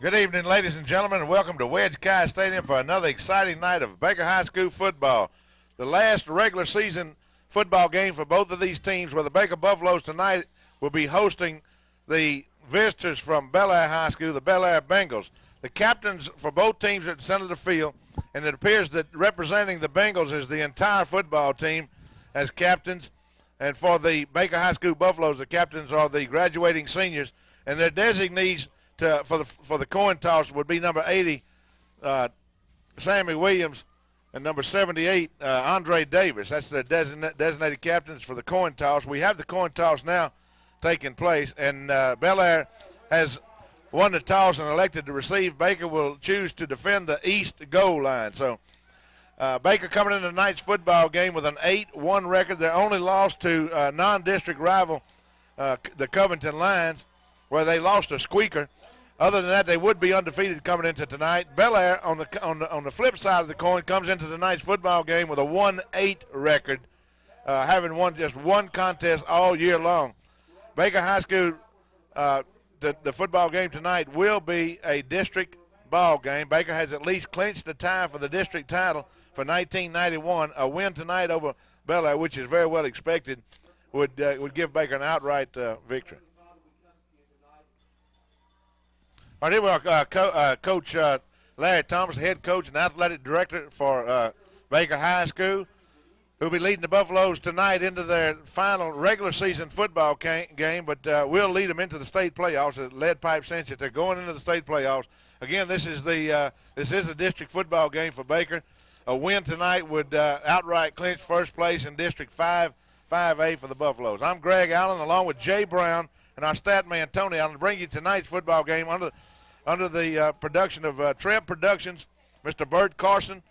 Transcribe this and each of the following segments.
Good evening, ladies and gentlemen, and welcome to Wedge Kyes Stadium for another exciting night of Baker High School football. The last regular season football game for both of these teams, where the Baker Buffaloes tonight will be hosting the visitors from Belaire High School, the Belaire Bengals. The captains for both teams are at the center of the field, and it appears that representing the Bengals is the entire football team as captains. And for the Baker High School Buffaloes, the captains are the graduating seniors, and their designees for the coin toss would be number 80, Sammy Williams, and number 78, Andre Davis. That's the designated captains for the coin toss. We have the coin toss now taking place, and Belaire has won the toss and elected to receive. Baker will choose to defend the east goal line. So Baker coming into tonight's football game with an 8-1 record. Their only loss to non-district rival, the Covington Lions, where they lost a squeaker. Other than that, they would be undefeated coming into tonight. Belaire, on the flip side of the coin, comes into tonight's football game with a 1-8 record, having won just one contest all year long. Baker High School, the football game tonight will be a district ball game. Baker has at least clinched the tie for the district title for 1991. A win tonight over Belaire, which is very well expected, would give Baker an outright victory. All right, here we are, Coach Larry Thomas, head coach and athletic director for Baker High School, who will be leading the Buffaloes tonight into their final regular season football game, but we'll lead them into the state playoffs. The lead pipe cinch that they're going into the state playoffs. Again, this is a district football game for Baker. A win tonight would outright clinch first place in District 5A for the Buffaloes. I'm Greg Allen, along with Jay Brown and our stat man Tony Allen, to bring you tonight's football game under the production of Treb Productions, Mr. Bert Carson,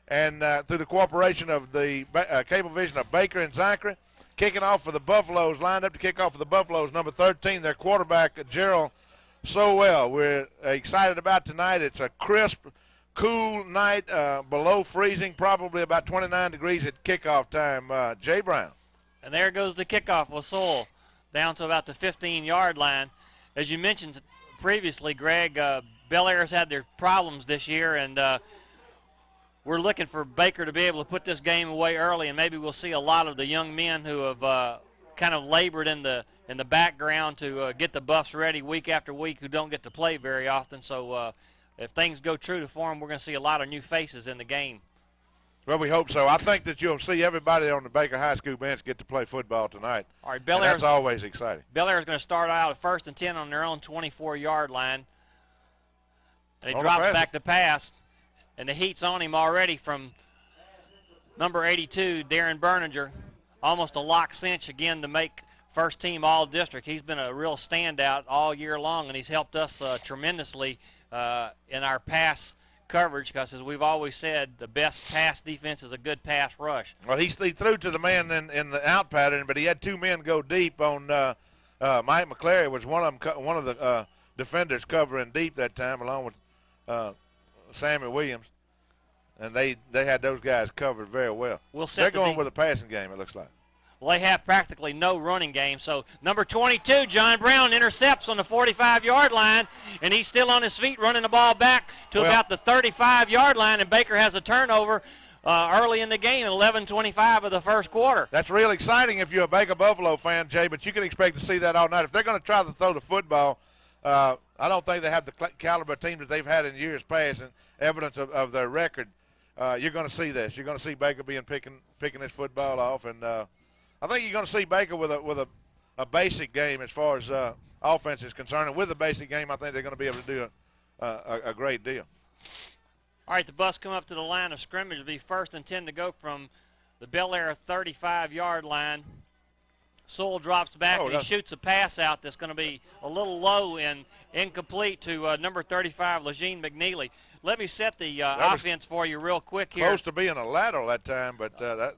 and through the cooperation of the cable vision of Baker and Zachary. Kicking off for the Buffaloes, lined up to kick off for the Buffaloes, number 13, their quarterback, Gerald Sowell. We're excited about tonight. It's a crisp, cool night, below freezing, probably about 29 degrees at kickoff time. Jay Brown. And there goes the kickoff with Sowell down to about the 15-yard line. As you mentioned previously, Greg, Belaire's had their problems this year, and we're looking for Baker to be able to put this game away early, and maybe we'll see a lot of the young men who have kind of labored in the background to get the Buffs ready week after week, who don't get to play very often. So if things go true to form, we're going to see a lot of new faces in the game. Well, we hope so. I think that you'll see everybody on the Baker High School bench get to play football tonight. All right, that's always exciting. Belaire's going to start out at 1st and 10 on their own 24-yard line. And he drops back to pass, and the heat's on him already from number 82, Darren Berninger. Almost a lock cinch again to make first team all-district. He's been a real standout all year long, and he's helped us tremendously in our pass coverage, because as we've always said, the best pass defense is a good pass rush. Well, he threw to the man in the out pattern, but he had two men go deep on Mike McClary was one of the defenders covering deep that time, along with Sammy Williams, and they had those guys covered very well. They're going with a passing game, it looks like. Well, they have practically no running game. So number 22, John Brown, intercepts on the 45-yard line, and he's still on his feet running the ball back to about the 35-yard line, and Baker has a turnover early in the game at 11:25 of the first quarter. That's real exciting if you're a Baker Buffalo fan, Jay, but you can expect to see that all night. If they're going to try to throw the football, I don't think they have the caliber team that they've had in years past, and evidence of their record. You're going to see this. You're going to see Baker picking this football off, and I think you're going to see Baker with a basic game as far as offense is concerned. And with the basic game, I think they're going to be able to do a great deal. All right, the Buffs come up to the line of scrimmage. It'll be 1st and 10 to go from the Belaire 35-yard line. Sewell drops back, and he shoots a pass out that's going to be a little low and incomplete to number 35, Legene McNeely. Let me set the offense for you real quick here. Close to being a lateral that time, but that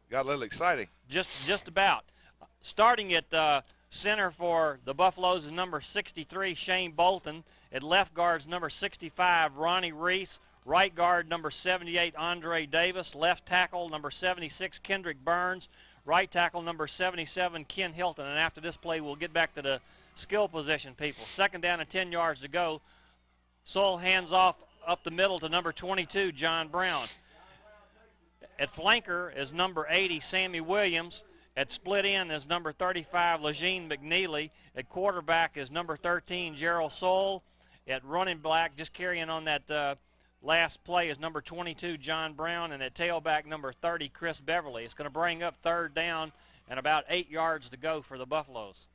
got a little exciting. Just about. Starting at center for the Buffaloes is number 63, Shane Bolton. At left guard's number 65, Ronnie Reese. Right guard, number 78, Andre Davis. Left tackle, number 76, Kendrick Burns. Right tackle, number 77, Ken Hilton. And after this play, we'll get back to the skill position people. 2nd down and 10 yards to go. Soul hands off up the middle to number 22, John Brown. At flanker is number 80, Sammy Williams. At split end is number 35, Lejeune McNeely. At quarterback is number 13, Gerald Soul. At running back, just carrying on that last play, is number 22, John Brown. And at tailback, number 30, Chris Beverly. It's going to bring up third down and about 8 yards to go for the Buffaloes.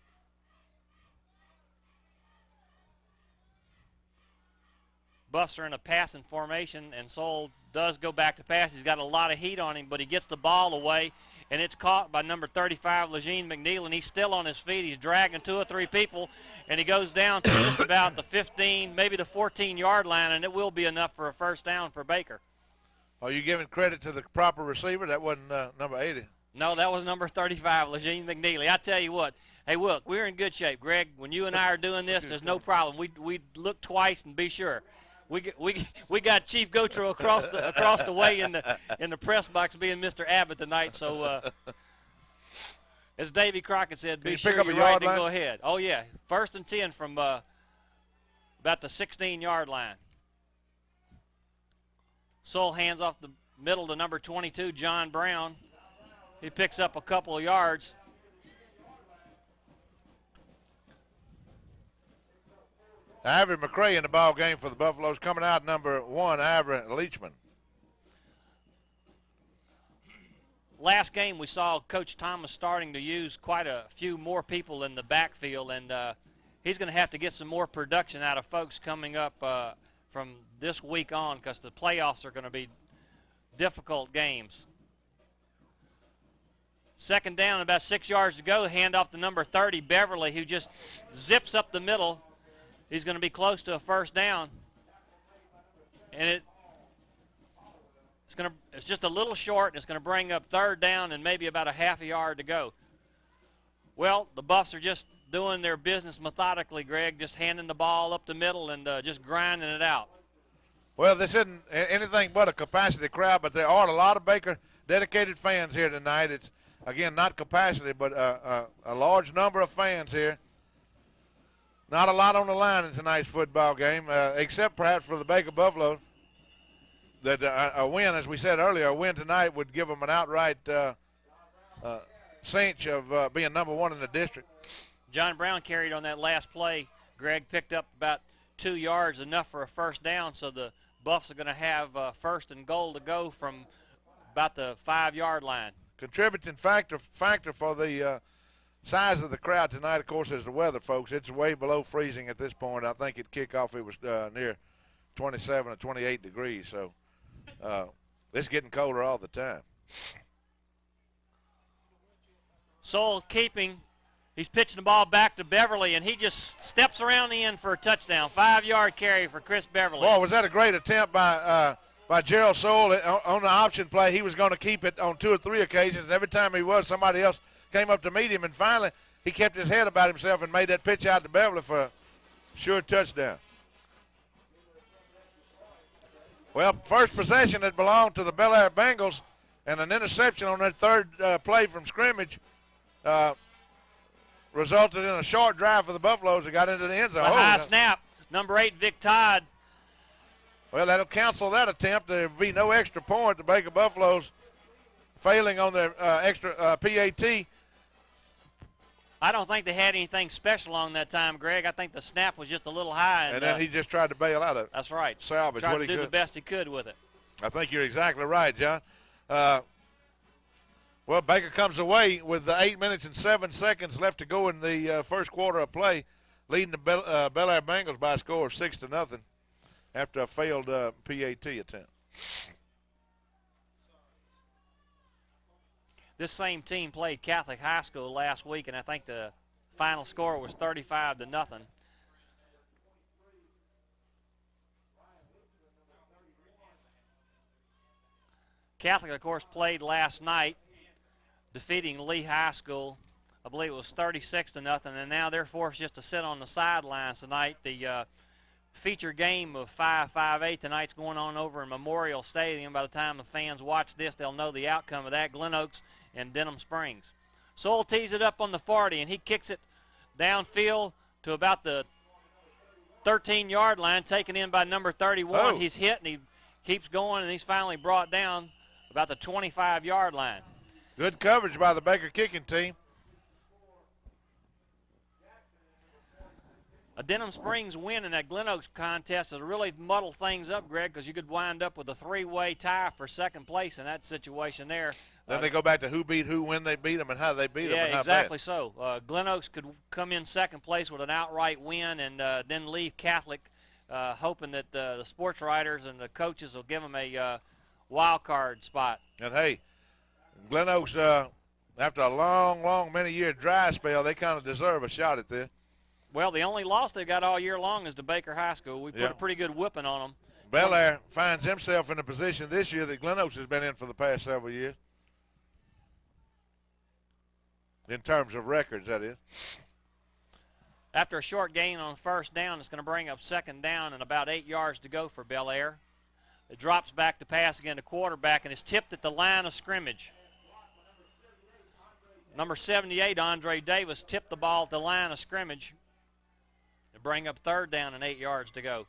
Buffs are in a passing formation, and Soul does go back to pass. He's got a lot of heat on him, but he gets the ball away, and it's caught by number 35, Lejeune McNeil, and he's still on his feet. He's dragging 2 or 3 people, and he goes down to just about the 15, maybe the 14-yard line, and it will be enough for a first down for Baker. Are you giving credit to the proper receiver? That wasn't number 80. No, that was number 35, Lejeune McNeely. I tell you what, hey, look, we're in good shape, Greg. When you and I are doing this, there's no problem. We look twice and be sure. We got Chief Gotro across the way in the press box, being Mr. Abbott tonight. So as Davy Crockett said, be sure you're right to go ahead. Oh yeah, 1st and 10 from about the 16-yard line. Soul hands off the middle to number 22, John Brown. He picks up a couple of yards. Ivory McCray in the ball game for the Buffaloes. Coming out, number 1, Ivory Leachman. Last game we saw Coach Thomas starting to use quite a few more people in the backfield, and he's going to have to get some more production out of folks coming up from this week on, because the playoffs are going to be difficult games. 2nd down, about 6 yards to go. Hand off to number 30, Beverly, who just zips up the middle. He's going to be close to a first down, and it's just a little short, and it's going to bring up 3rd down and maybe about a half a yard to go. Well, the Buffs are just doing their business methodically, Greg, just handing the ball up the middle and just grinding it out. Well, this isn't anything but a capacity crowd, but there are a lot of Baker dedicated fans here tonight. It's, again, not capacity, but a large number of fans here. Not a lot on the line in tonight's football game, except perhaps for the Baker Buffalo. That a win, as we said earlier, a win tonight would give them an outright cinch of being number 1 in the district. John Brown carried on that last play. Greg picked up about 2 yards, enough for a first down, so the Buffs are going to have 1st and goal to go from about the 5-yard line. Contributing factor for the size of the crowd tonight, of course, is the weather, folks. It's way below freezing at this point. I think at kickoff it was near 27 or 28 degrees, so it's getting colder all the time. Soul keeping. He's pitching the ball back to Beverly, and he just steps around the end for a touchdown. 5-yard carry for Chris Beverly. Boy, was that a great attempt by Gerald Soul on the option play. He was going to keep it on 2 or 3 occasions, and every time he was, somebody else came up to meet him, and finally he kept his head about himself and made that pitch out to Beverly for a sure touchdown. Well, first possession that belonged to the Belaire Bengals, and an interception on that 3rd play from scrimmage resulted in a short drive for the Buffaloes that got into the end zone. A high snap, number 8, Vic Todd. Well, that'll cancel that attempt. There'll be no extra point. The Baker Buffaloes failing on their extra PAT. I don't think they had anything special on that time, Greg. I think the snap was just a little high. And then he just tried to bail out of it. That's right. Salvage tried what to he do could. the best he could with it. I think you're exactly right, John. Well, Baker comes away with 8 minutes and 7 seconds left to go in the first quarter of play, leading the Belaire Bengals by a score of 6-0 after a failed PAT attempt. This same team played Catholic High School last week, and I think the final score was 35-0. Catholic, of course, played last night, defeating Lee High School. I believe it was 36-0, and now they're forced just to sit on the sidelines tonight. The feature game of 5-5-8 tonight's going on over in Memorial Stadium. By the time the fans watch this, they'll know the outcome of that. Glen Oaks and Denham Springs. Soul tees it up on the 40, and he kicks it downfield to about the 13-yard line, taken in by number 31. Oh. He's hit, and he keeps going, and he's finally brought down about the 25-yard line. Good coverage by the Baker kicking team. A Denham Springs win in that Glen Oaks contest has really muddled things up, Greg, because you could wind up with a three-way tie for second place in that situation there. Then they go back to who beat who, when they beat them, and how they beat them. Yeah, exactly so. Glen Oaks could come in second place with an outright win and then leave Catholic, hoping that the sports writers and the coaches will give them a wild card spot. And, hey, Glen Oaks, after a long, many-year dry spell, they kind of deserve a shot at this. Well, the only loss they've got all year long is to Baker High School. We put a pretty good whipping on them. Belaire finds himself in a position this year that Glen Oaks has been in for the past several years. In terms of records, that is. After a short gain on first down, it's going to bring up second down and about 8 yards to go for Belaire. It drops back to pass again to quarterback and is tipped at the line of scrimmage. Number 78, Andre Davis, tipped the ball at the line of scrimmage to bring up third down and 8 yards to go.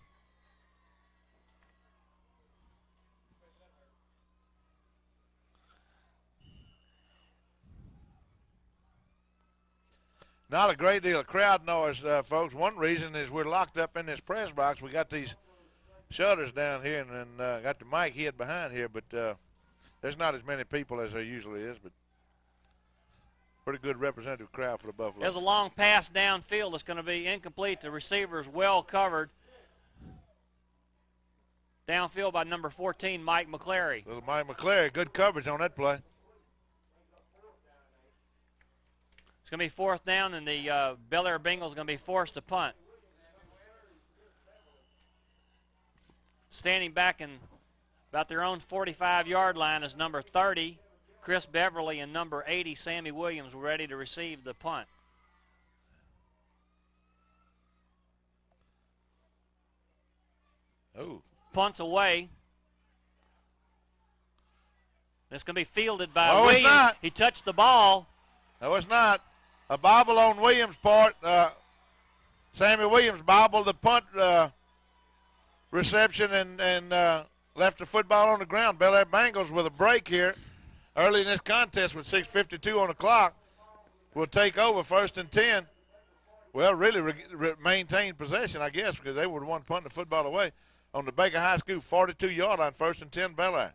Not a great deal of crowd noise, folks. One reason is we're locked up in this press box. We got these shutters down here and got the mic hid behind here, but there's not as many people as there usually is, but pretty good representative crowd for the Buffalo. There's a long pass downfield that's going to be incomplete. The receiver is well covered. Downfield by number 14, Mike McClary. Little Mike McClary, good coverage on that play. It's going to be fourth down, and the Belaire Bengals are going to be forced to punt. Standing back in about their own 45-yard line is number 30, Chris Beverly, and number 80, Sammy Williams, were ready to receive the punt. Oh. Punts away. It's going to be fielded by Oh, Williams. it's not. He touched the ball. No, it's not. A bobble on Williams' part. Sammy Williams bobbled the punt reception and left the football on the ground. Belaire Bengals with a break here early in this contest with 6:52 on the clock will take over first and 10. Well, really maintain possession, I guess, because they were the one punting the football away on the Baker High School 42-yard line, first and 10 Belaire.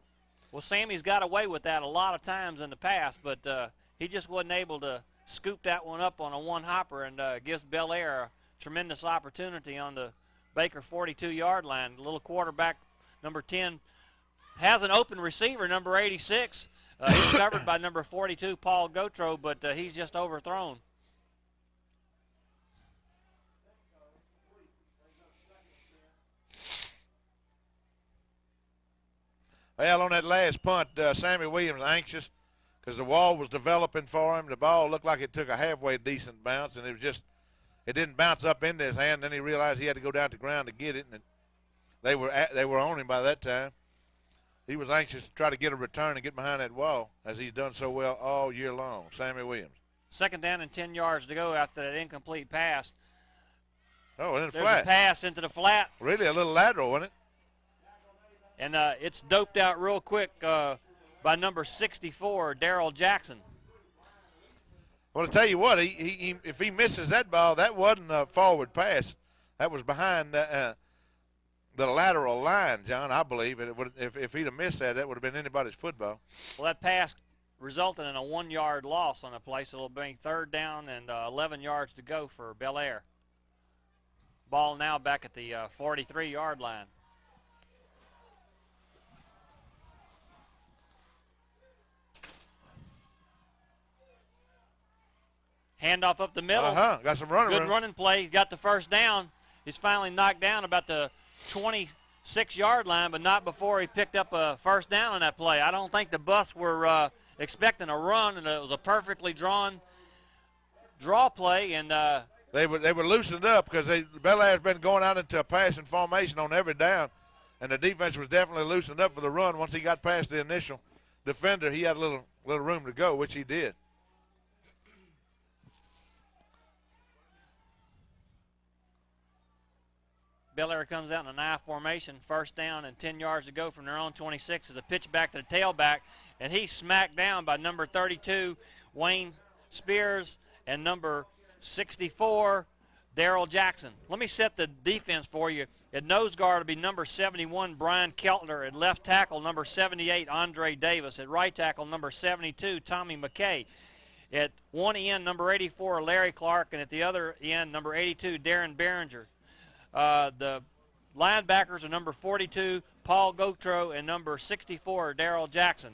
Well, Sammy's got away with that a lot of times in the past, but he just wasn't able to scoop that one up on a one-hopper and gives Belaire a tremendous opportunity on the Baker 42-yard line. The little quarterback, number 10, has an open receiver, number 86. He's covered by number 42, Paul Gautreaux, but he's just overthrown. Well, on that last punt, Sammy Williams anxious because the wall was developing for him. The ball looked like it took a halfway decent bounce, and it didn't bounce up into his hand. Then he realized he had to go down to the ground to get it, and they were on him by that time. He was anxious to try to get a return and get behind that wall, as he's done so well all year long. Sammy Williams. Second down and 10 yards to go after that incomplete pass. Oh, and then There's flat. a pass into the flat. Really a little lateral, wasn't it? And it's doped out real quick by number 64, Darrell Jackson. Well, to tell you what, he if he misses that ball, that wasn't a forward pass. That was behind the lateral line, John, I believe. And it would, if he'd have missed that, that would have been anybody's football. Well, that pass resulted in a 1-yard loss on the play, so it'll bring third down and 11 yards to go for Belaire. Ball now back at the 43-yard line. Handoff up the middle. Got some running Good room. running play. Got the first down. He's finally knocked down about the 26-yard line, but not before he picked up a first down on that play. I don't think the Buffs were expecting a run, and it was a perfectly drawn draw play. And they were loosened up because Belaire's been going out into a passing formation on every down, and the defense was definitely loosened up for the run. Once he got past the initial defender, he had a little room to go, which he did. Belaire comes out in an I formation, first down and 10 yards to go from their own 26 as a pitch back to the tailback, and he's smacked down by number 32, Wayne Spears, and number 64, Darrell Jackson. Let me set the defense for you. At nose guard will be number 71, Brian Keltner. At left tackle, number 78, Andre Davis. At right tackle, number 72, Tommy McKay. At one end, number 84, Larry Clark, and at the other end, number 82, Darren Behringer. The linebackers are number 42, Paul Gautreaux, and number 64, Darrell Jackson.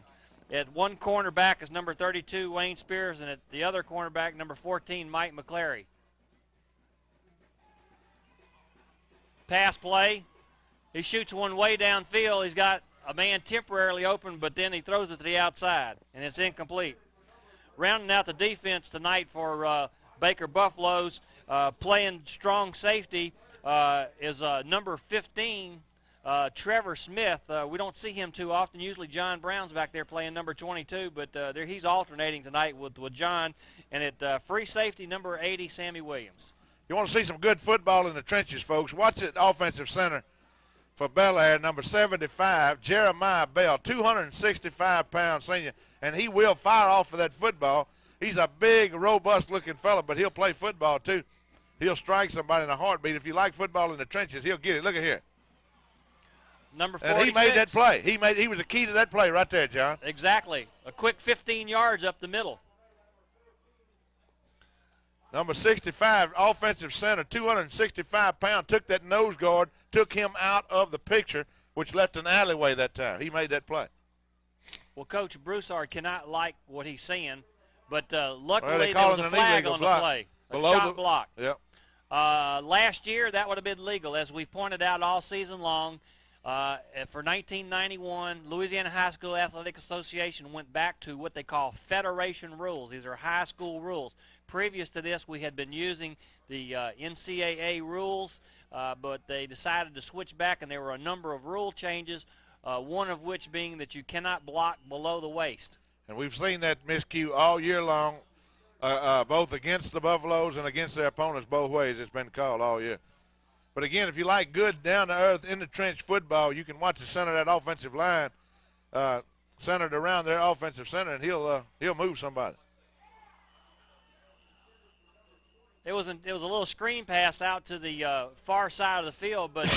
At one cornerback is number 32, Wayne Spears, and at the other cornerback, number 14, Mike McClary. Pass play. He shoots one way downfield. He's got a man temporarily open, but then he throws it to the outside, and it's incomplete. Rounding out the defense tonight for Baker Buffaloes, playing strong safety is number 15, Trevor Smith. We don't see him too often. Usually John Brown's back there playing number 22, but he's alternating tonight with John. And at free safety, number 80, Sammy Williams. You want to see some good football in the trenches, folks? Watch it, offensive center for Belaire, number 75, Jeremiah Bell, 265-pound senior, and he will fire off for that football. He's a big, robust-looking fella, but he'll play football, too. He'll strike somebody in a heartbeat. If you like football in the trenches, he'll get it. Look at here. Number 46. And he made that play. He was the key to that play right there, John. Exactly. A quick 15 yards up the middle. Number 65, offensive center, 265-pound, took that nose guard, took him out of the picture, which left an alleyway that time. He made that play. Well, Coach Broussard cannot like what he's seeing, but luckily there was a an flag illegal on block. the play. Below A shot the block. Yep. Last year, that would have been legal, as we've pointed out all season long. For 1991, Louisiana High School Athletic Association went back to what they call federation rules. These are high school rules. Previous to this, we had been using the NCAA rules, but they decided to switch back, and there were a number of rule changes, one of which being that you cannot block below the waist. And we've seen that miscue all year long, both against the Buffaloes and against their opponents both ways. It's been called all year. But again, if you like good down-to-earth, in-the-trench football, you can watch the center of that offensive line centered around their offensive center, and he'll move somebody. It was a little screen pass out to the far side of the field, but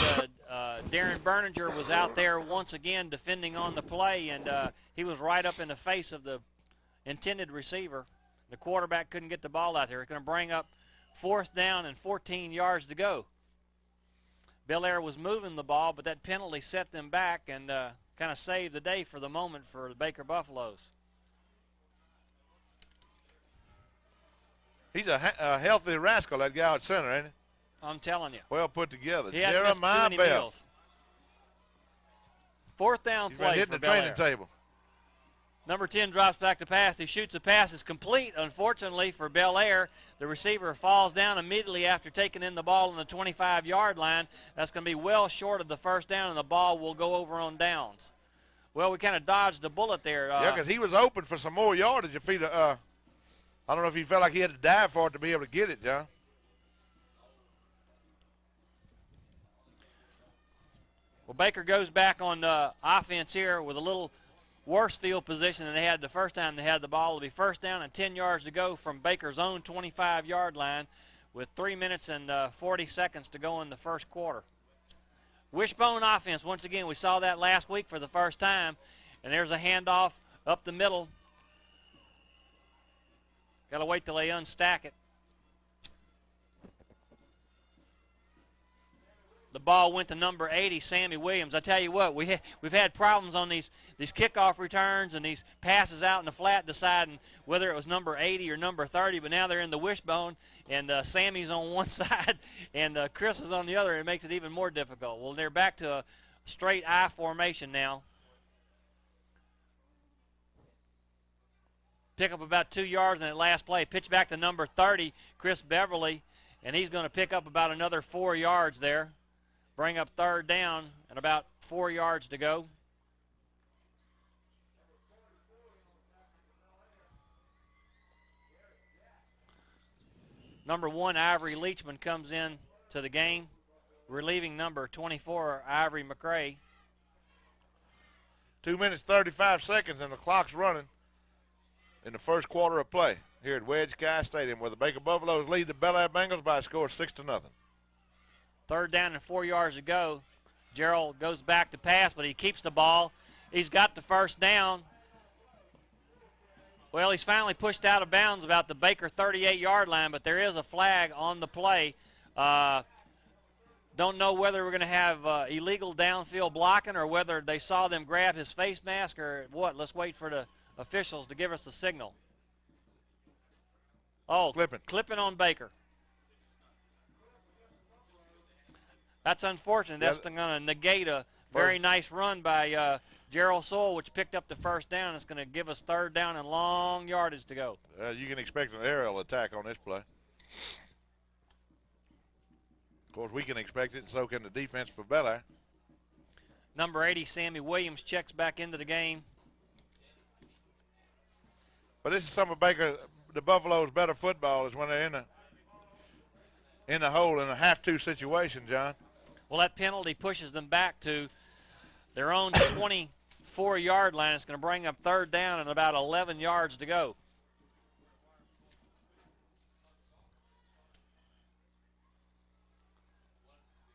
Darren Behringer was out there once again defending on the play, and he was right up in the face of the intended receiver. The quarterback couldn't get the ball out there. It's going to bring up 4th down and 14 yards to go. Belaire was moving the ball, but that penalty set them back and kind of saved the day for the moment for the Baker Buffaloes. He's a healthy rascal, that guy at center, ain't he? I'm telling you. Well put together. Jeremiah Bell. 4th down He's play hitting for the training table. Number 10 drops back to pass. He shoots. The pass is complete, unfortunately, for Belaire. The receiver falls down immediately after taking in the ball on the 25-yard line. That's going to be well short of the first down, and the ball will go over on downs. Well, we kind of dodged a bullet there. Yeah, because he was open for some more yardage if he'd I don't know if he felt like he had to dive for it to be able to get it, John. Well, Baker goes back on offense here with a little worse field position than they had the first time they had the ball. It'll be 1st down and 10 yards to go from Baker's own 25-yard line with 3 minutes and 40 seconds to go in the first quarter. Wishbone offense, once again, we saw that last week for the first time, and there's a handoff up the middle. Got to wait till they unstack it. The ball went to number 80, Sammy Williams. I tell you what, we've had problems on these kickoff returns and these passes out in the flat deciding whether it was number 80 or number 30, but now they're in the wishbone, and Sammy's on one side and Chris is on the other. It makes it even more difficult. Well, they're back to a straight I formation now. Pick up about 2 yards in that last play. Pitch back to number 30, Chris Beverly, and he's going to pick up about another 4 yards there. Bring up 3rd down and about 4 yards to go. Number 1, Ivory Leachman, comes in to the game. relieving number 24, Ivory McRae. 2 minutes, 35 seconds, and the clock's running in the first quarter of play here at Wedge Kyes Stadium, where the Baker Buffaloes lead the Belaire Bengals by a score of 6-0. Third down and 4 yards to go. Gerald goes back to pass, but he keeps the ball. He's got the first down. Well, he's finally pushed out of bounds about the Baker 38-yard line, but there is a flag on the play. Don't know whether we're going to have illegal downfield blocking or whether they saw them grab his face mask or what. Let's wait for the officials to give us the signal. Oh, clipping on Baker. That's unfortunate. That's going to negate a very nice run by Gerald Sowell, which picked up the first down. It's going to give us third down and long yardage to go. You can expect an aerial attack on this play. Of course, we can expect it, and so can the defense for Belaire. Number 80, Sammy Williams, checks back into the game. But this is some of Baker, the Buffaloes' better football is when they're in the hole in a have-to situation, John. Well, that penalty pushes them back to their own 24-yard line. It's going to bring up third down and about 11 yards to go.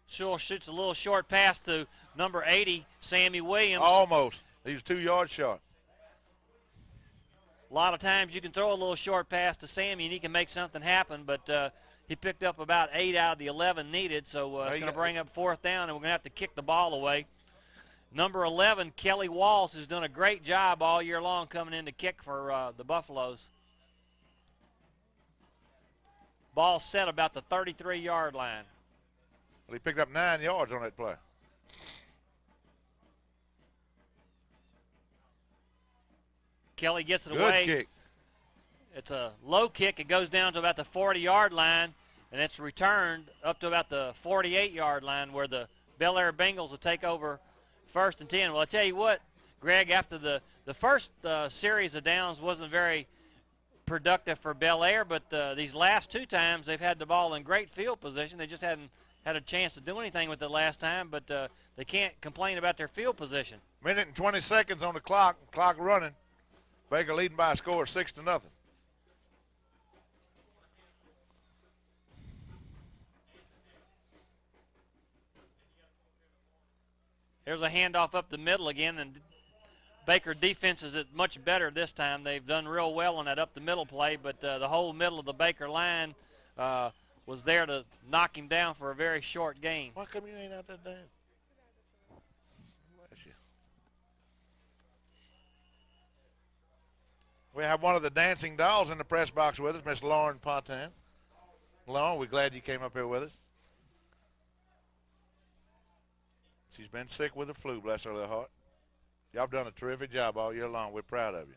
Sewell shoots a little short pass to number 80, Sammy Williams. Almost. He was 2 yards short. A lot of times you can throw a little short pass to Sammy and he can make something happen, but he picked up about 8 out of the 11 needed, so it's going to bring up fourth down, and we're going to have to kick the ball away. Number 11, Kelly Walls, has done a great job all year long coming in to kick for the Buffaloes. Ball set about the 33-yard line. Well, he picked up 9 yards on that play. Kelly gets it away. Good kick. It's a low kick. It goes down to about the 40-yard line, and it's returned up to about the 48-yard line where the Belaire Bengals will take over first and 10. Well, I tell you what, Greg, after the first series of downs wasn't very productive for Belaire, but these last 2 times they've had the ball in great field position. They just hadn't had a chance to do anything with it last time, but they can't complain about their field position. Minute and 20 seconds on the clock. Clock running. Baker leading by a score of 6-0. Here's a handoff up the middle again, and Baker defense is much better this time. They've done real well on that up the middle play, but the whole middle of the Baker line was there to knock him down for a very short gain. Why come you ain't out there dancing? Bless you. We have one of the dancing dolls in the press box with us, Miss Lauren Pontin. Lauren, we're glad you came up here with us. She's been sick with the flu, bless her little heart. Y'all have done a terrific job all year long. We're proud of you.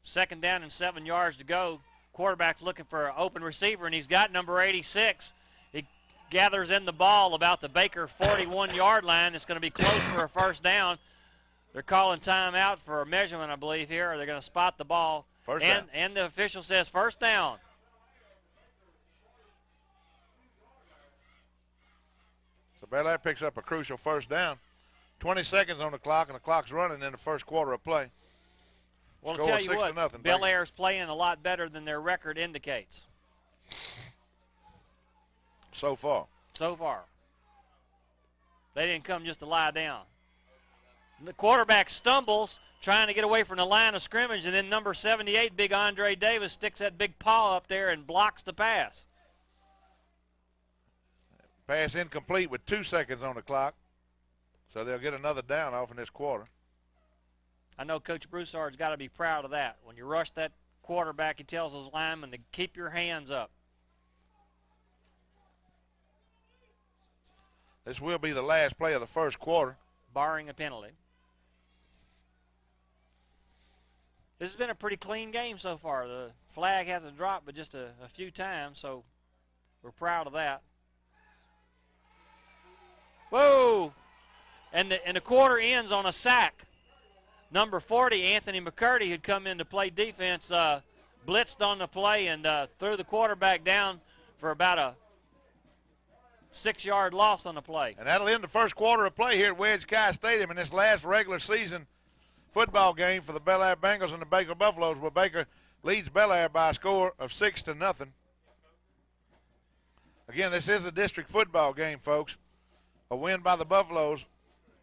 Second down and 7 yards to go. Quarterback's looking for an open receiver, and he's got number 86. He gathers in the ball about the Baker 41-yard line. It's going to be close for a first down. They're calling timeout for a measurement, I believe, here, or they're going to spot the ball. First down. And the official says first down. So Belaire picks up a crucial first down. 20 seconds on the clock, and the clock's running in the first quarter of play. Well, Score to tell you what, 6-0, Belaire's playing a lot better than their record indicates. So far. So far. They didn't come just to lie down. The quarterback stumbles, trying to get away from the line of scrimmage, and then number 78, big Andre Davis, sticks that big paw up there and blocks the pass. Pass incomplete with 2 seconds on the clock. So they'll get another down off in this quarter. I know Coach Broussard's got to be proud of that. When you rush that quarterback, he tells those linemen to keep your hands up. This will be the last play of the first quarter. Barring a penalty. This has been a pretty clean game so far. The flag hasn't dropped but just a few times, so we're proud of that. Whoa! And the quarter ends on a sack. Number 40, Anthony McCurdy, who'd come in to play defense, blitzed on the play and threw the quarterback down for about a 6-yard loss on the play. And that'll end the first quarter of play here at Wedge Kyes Stadium in this last regular season football game for the Belaire Bengals and the Baker Buffaloes, where Baker leads Belaire by a score of 6-0. Again, this is a district football game, folks. A win by the Buffaloes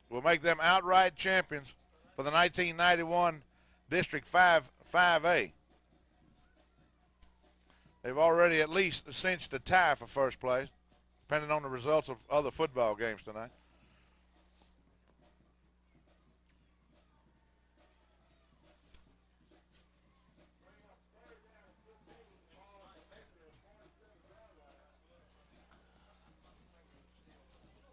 will make them outright champions for the 1991 District 5A. They've already at least cinched a tie for first place, depending on the results of other football games tonight.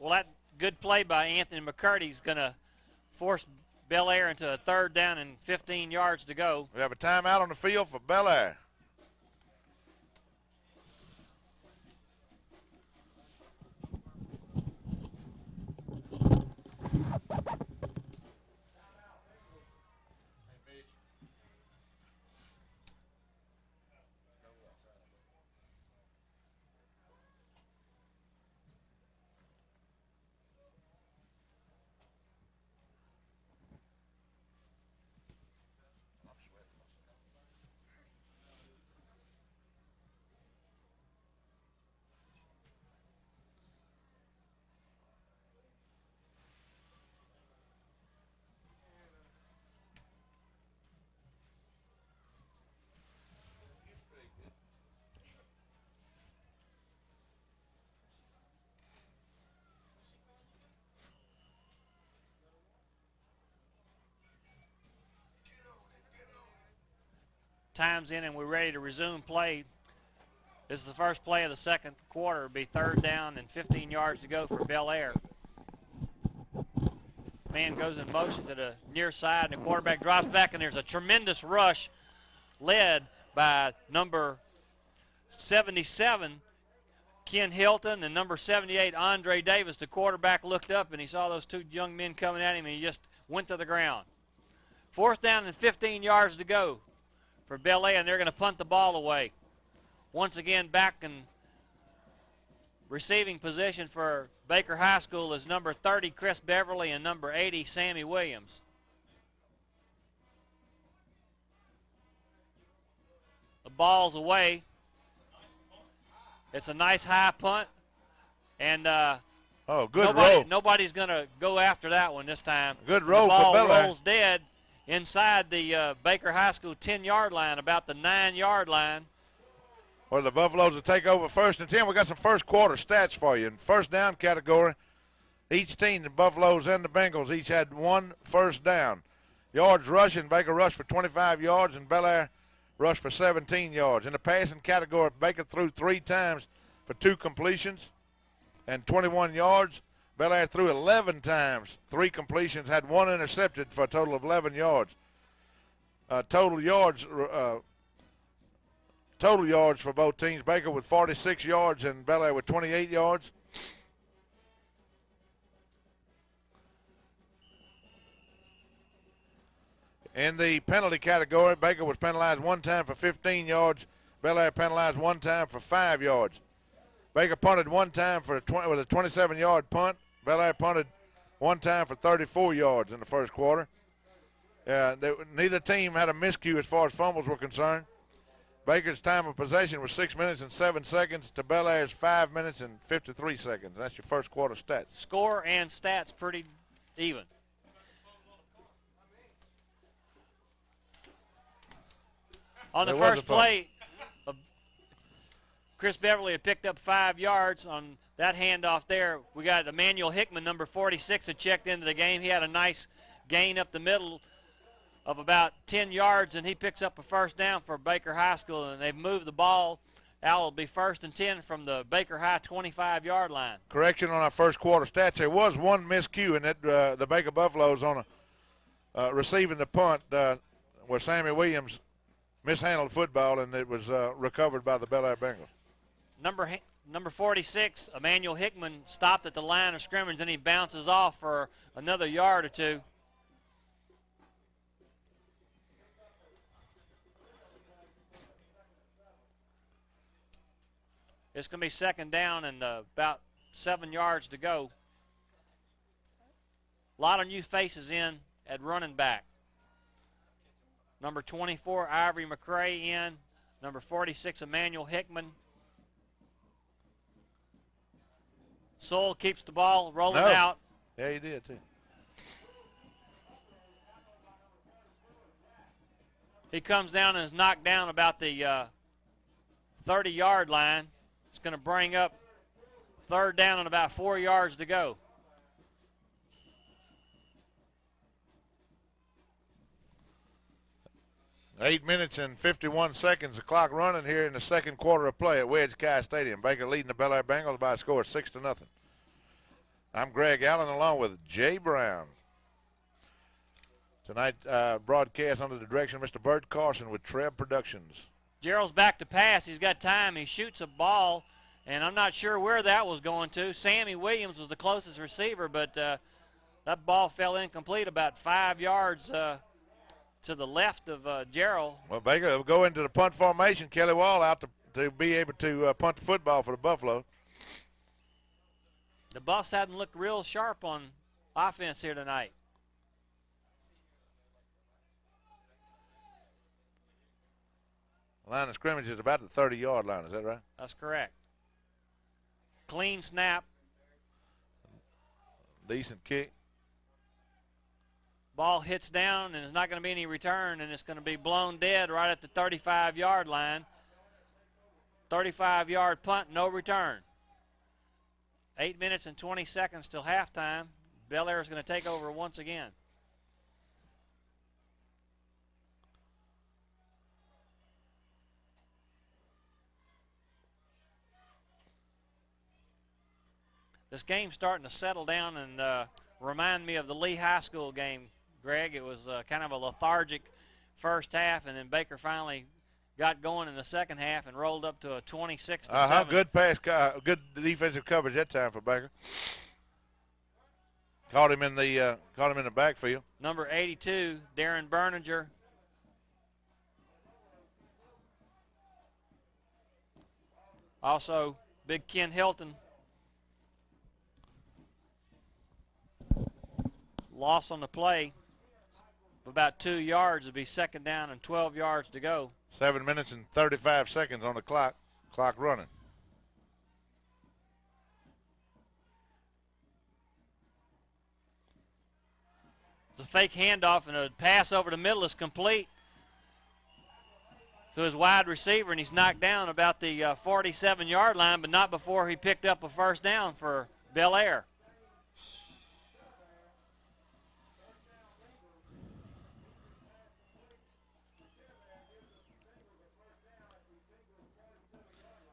Well, that good play by Anthony McCurdy is going to force Belaire into a 3rd down and 15 yards to go. We have a timeout on the field for Belaire. Time's in and we're ready to resume play. This is the first play of the second quarter. It'll be 3rd down and 15 yards to go for Belaire. Man goes in motion to the near side, and the quarterback drops back, and there's a tremendous rush led by number 77, Ken Hilton, and number 78, Andre Davis. The quarterback looked up, and he saw those 2 young men coming at him, and he just went to the ground. 4th down and 15 yards to go for Belaire, and they're going to punt the ball away. Once again, back in receiving position for Baker High School is number 30, Chris Beverly, and number 80, Sammy Williams. The ball's away. It's a nice high punt, and good roll. Nobody's going to go after that one this time. Good roll the ball for Belaire. Rolls dead inside the Baker High School 10-yard line, about the 9-yard line. Where the Buffaloes will take over 1st and 10. We got some first quarter stats for you. In first down category, each team, the Buffaloes and the Bengals, each had 1 first down. Yards rushing, Baker rushed for 25 yards and Belaire rushed for 17 yards. In the passing category, Baker threw 3 times for 2 completions and 21 yards. Belaire threw 11 times, 3 completions, had 1 intercepted for a total of 11 yards. Total yards for both teams. Baker with 46 yards and Belaire with 28 yards. In the penalty category, Baker was penalized 1 time for 15 yards. Belaire penalized 1 time for 5 yards. Baker punted 1 time with a 27-yard punt. Belaire punted 1 time for 34 yards in the first quarter. Neither team had a miscue as far as fumbles were concerned. Baker's time of possession was 6 minutes and 7 seconds to Belaire's 5 minutes and 53 seconds. That's your first quarter stats. Score and stats pretty even. On the first play, Chris Beverly had picked up 5 yards on that handoff there. We got Emmanuel Hickman, number 46, had checked into the game. He had a nice gain up the middle of about 10 yards, and he picks up a first down for Baker High School, and they've moved the ball. Al will be 1st and 10 from the Baker High 25-yard line. Correction on our first quarter stats. There was 1 miscue in that the Baker Buffaloes on receiving the punt where Sammy Williams mishandled football, and it was recovered by the Belaire Bengals. Number 46, Emmanuel Hickman, stopped at the line of scrimmage, and he bounces off for another yard or 2. It's going to be 2nd down and about 7 yards to go. A lot of new faces in at running back. Number 24, Ivory McCray in. Number 46, Emmanuel Hickman. Soul keeps the ball rolling out. Yeah, he did, too. He comes down and is knocked down about the 30-yard line. It's going to bring up third down and about 4 yards to go. Eight minutes and 51 seconds. The clock running here in the second quarter of play at Wedge Kyes Stadium. Baker leading the Belaire Bengals by a score of 6-0. I'm Greg Allen along with Jay Brown. Tonight broadcast under the direction of Mr. Bert Carson with Treb Productions. Gerald's back to pass. He's got time. He shoots a ball, and I'm not sure where that was going to. Sammy Williams was the closest receiver, but that ball fell incomplete about 5 yards to the left of Gerald. Well, Baker will go into the punt formation. Kelly Wall out to be able to punt the football for the Buffalo. The Buffs hadn't looked real sharp on offense here tonight. Line of scrimmage is about the 30-yard line. Is that right? That's correct. Clean snap. Decent kick. Ball hits down, and there's not going to be any return, and it's going to be blown dead right at the 35-yard line. 35-yard punt, no return. 8 minutes and 20 seconds till halftime. Belaire is going to take over once again. This game's starting to settle down and remind me of the Lee High School game, Greg. It was kind of a lethargic first half, and then Baker finally got going in the second half and rolled up to a 26-7. Good pass, good defensive coverage that time for Baker. Caught him in the backfield. Number 82, Darren Berninger. Also, Big Ken Hilton. Loss on the play of about 2 yards. It'll be second down and 12 yards to go. 7 minutes and 35 seconds on the clock. Clock running. The fake handoff and a pass over the middle is complete to his wide receiver, and he's knocked down about the 47-yard line, but not before he picked up a first down for Belaire.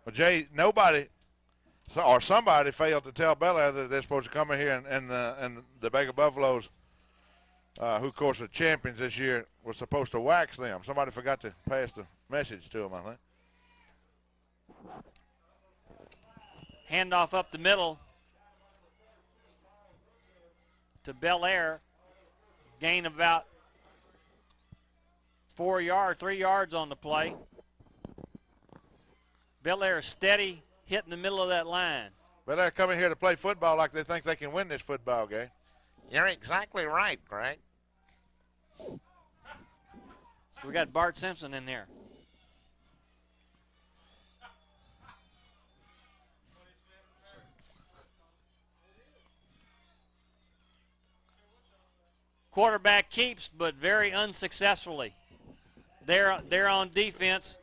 Well, Jay, nobody or somebody failed to tell Belaire that they're supposed to come in here and the Baker Buffaloes, who of course are champions this year, were supposed to wax them. Somebody forgot to pass the message to them, I think. Handoff up the middle to Belaire. Gain of about 3 yards on the play. Belaire is steady, hitting the middle of that line. Belaire coming here to play football like they think they can win this football game. You're exactly right, Greg. We got Bart Simpson in there. Quarterback keeps, but very unsuccessfully. They're on defense.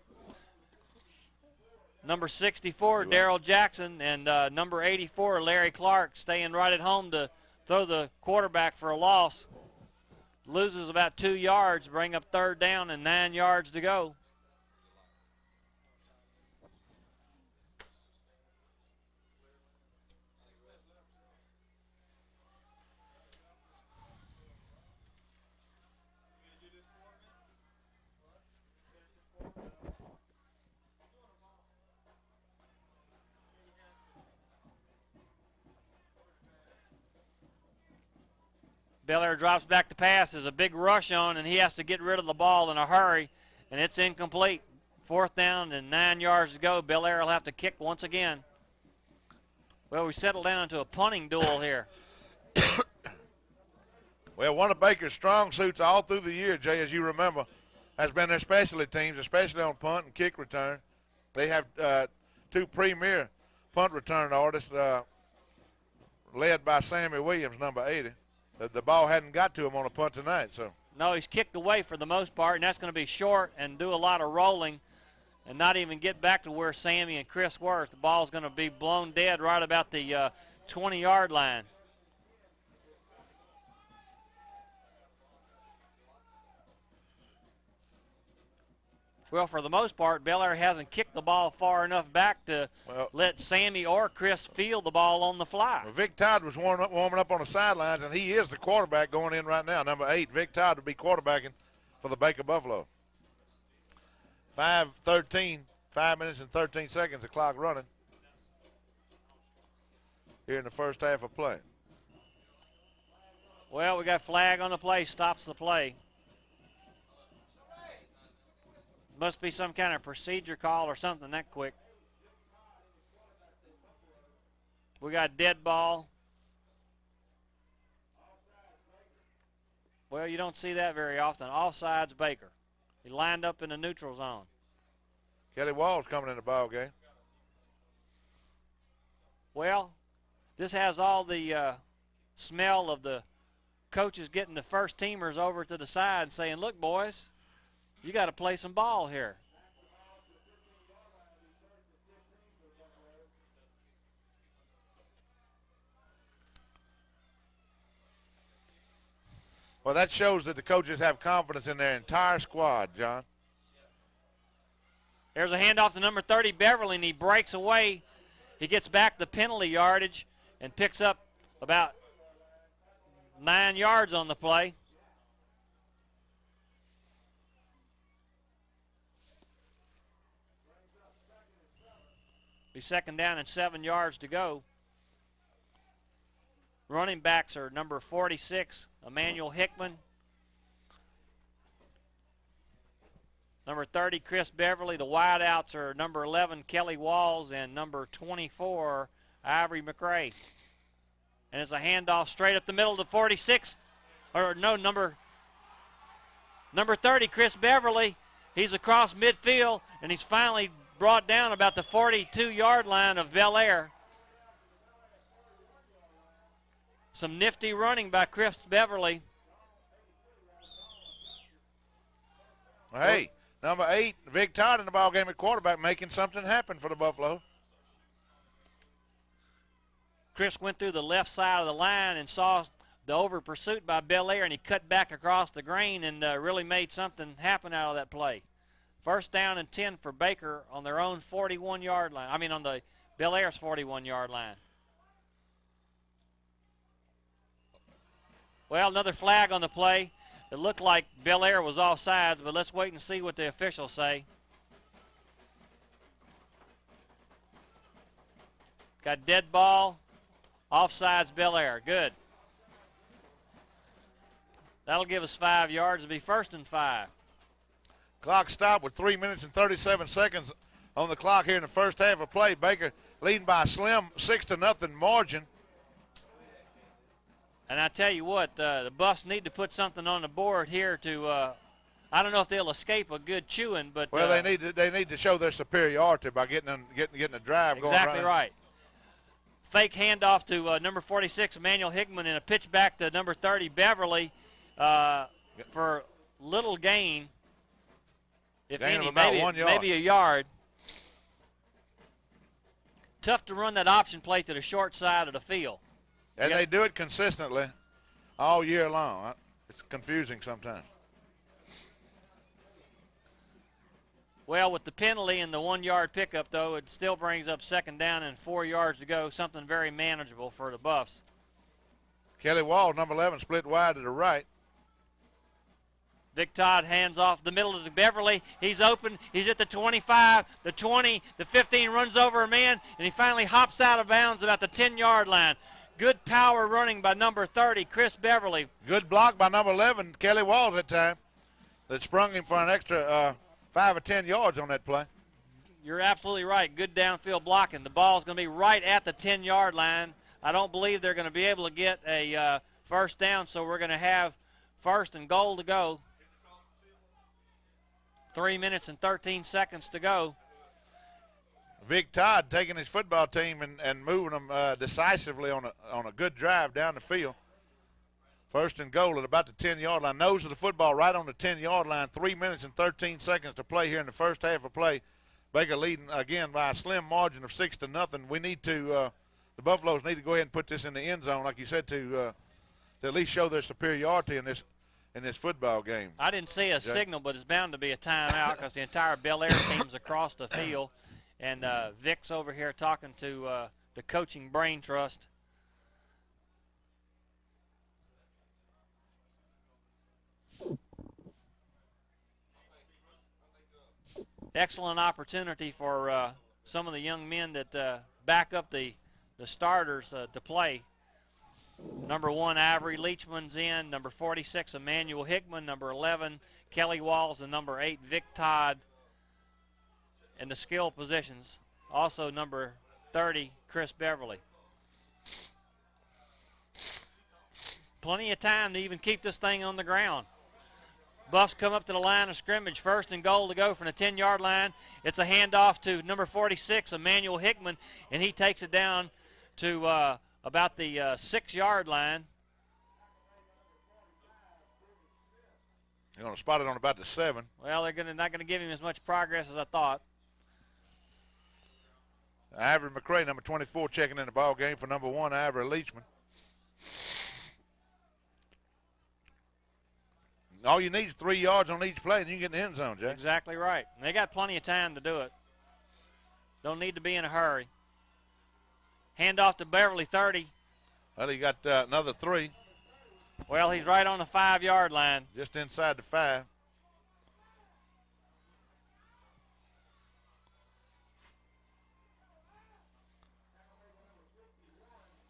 Number 64, Darrell Jackson, and number 84, Larry Clark, staying right at home to throw the quarterback for a loss. Loses about 2 yards, bring up third down and 9 yards to go. Belaire drops back to pass. There's a big rush on, and he has to get rid of the ball in a hurry, and it's incomplete. Fourth down and 9 yards to go. Belaire will have to kick once again. Well, we settled down into a punting duel here. Well, one of Baker's strong suits all through the year, Jay, as you remember, has been their specialty teams, especially on punt and kick return. They have two premier punt return artists led by Sammy Williams, number 80. The ball hadn't got to him on a punt tonight. So No, he's kicked away for the most part, and that's going to be short and do a lot of rolling and not even get back to where Sammy and Chris were. The ball's going to be blown dead right about the 20-yard line. Well, for the most part, Belaire hasn't kicked the ball far enough back to let Sammy or Chris field the ball on the fly. Well, Vic Todd was warming up on the sidelines, and he is the quarterback going in right now. Number 8, Vic Todd, will be quarterbacking for the Baker Buffalo. 5 minutes and 13 seconds, the clock running here in the first half of play. Well, we got flag on the play, stops the play. Must be some kind of procedure call or something that quick. We got dead ball. Well, you don't see that very often. Offsides Baker. He lined up in the neutral zone. Kelly Walls coming in the ball game. Well, this has all the smell of the coaches getting the first teamers over to the side and saying, look, boys, you got to play some ball here. Well, that shows that the coaches have confidence in their entire squad, John. There's a handoff to number 30, Beverly, and he breaks away. He gets back the penalty yardage and picks up about 9 yards on the play. Be second down and 7 yards to go. Running backs are number 46, Emmanuel Hickman. Number 30, Chris Beverly. The wideouts are number 11, Kelly Walls, and number 24, Ivory McRae. And it's a handoff straight up the middle to 46. Or no, number 30, Chris Beverly. He's across midfield, and he's finally brought down about the 42-yard line of Belaire. Some nifty running by Chris Beverly. Hey, number 8, Vic Todd in the ball game at quarterback, making something happen for the Buffalo. Chris went through the left side of the line and saw the over pursuit by Belaire, and he cut back across the grain and really made something happen out of that play. First down and 10 for Baker on their own 41-yard line. I mean, on the Belaire's 41-yard line. Well, another flag on the play. It looked like Belaire was offsides, but let's wait and see what the officials say. Got dead ball. Offsides Belaire. Good. That'll give us 5 yards. It'll be 1st and 5. Clock stopped with 3 minutes and 37 seconds on the clock here in the first half of play. Baker leading by a slim 6-0 margin. And I tell you what, the Buffs need to put something on the board here to, I don't know if they'll escape a good chewing, but. Well, they need to show their superiority by getting a drive going. Exactly right. Fake handoff to number 46, Emmanuel Hickman, and a pitch back to number 30, Beverly, for little gain. If any, maybe a yard. Tough to run that option play to the short side of the field. And they do it consistently all year long. It's confusing sometimes. Well, with the penalty and the 1-yard pickup, though, it still brings up second down and 4 yards to go, something very manageable for the Buffs. Kelly Wall, number 11, split wide to the right. Vic Todd hands off the middle of the Beverly. He's open. He's at the 25, the 20, the 15, runs over a man, and he finally hops out of bounds about the 10-yard line. Good power running by number 30, Chris Beverly. Good block by number 11, Kelly Walls that time. That sprung him for an extra 5 or 10 yards on that play. you're absolutely right. Good downfield blocking. The ball's going to be right at the 10-yard line. I don't believe they're going to be able to get a first down, so we're going to have first and goal to go. 3 minutes and 13 seconds to go. Vic Todd taking his football team and moving them decisively on a good drive down the field. First and goal at about the 10-yard line. Nose of the football right on the 10-yard line. 3 minutes and 13 seconds to play here in the first half of play. Baker leading again by a slim margin of 6-0. We need to, the Buffaloes need to go ahead and put this in the end zone, like you said, to at least show their superiority in this football game. I didn't see a signal, but it's bound to be a timeout because the entire Belaire team's across the field. And Vic's over here talking to the coaching brain trust. Excellent opportunity for some of the young men that back up the starters to play. Number 1, Avery Leachman's in. Number 46, Emmanuel Hickman. Number 11, Kelly Walls. And number 8, Vic Todd in the skill positions. Also number 30, Chris Beverly. Plenty of time to even keep this thing on the ground. Buffs come up to the line of scrimmage. First and goal to go from the 10-yard line. It's a handoff to number 46, Emmanuel Hickman, and he takes it down to about the 6-yard line. You're going to spot it on about the 7. Well, they're not going to give him as much progress as I thought. Ivory McCray, number 24, checking in the ball game for number 1, Ivory Leachman. All you need is 3 yards on each play, and you get in the end zone, Jay. Exactly right. And they got plenty of time to do it. Don't need to be in a hurry. Handoff to Beverly, 30. Well, he got another 3. Well, he's right on the 5-yard line. Just inside the 5.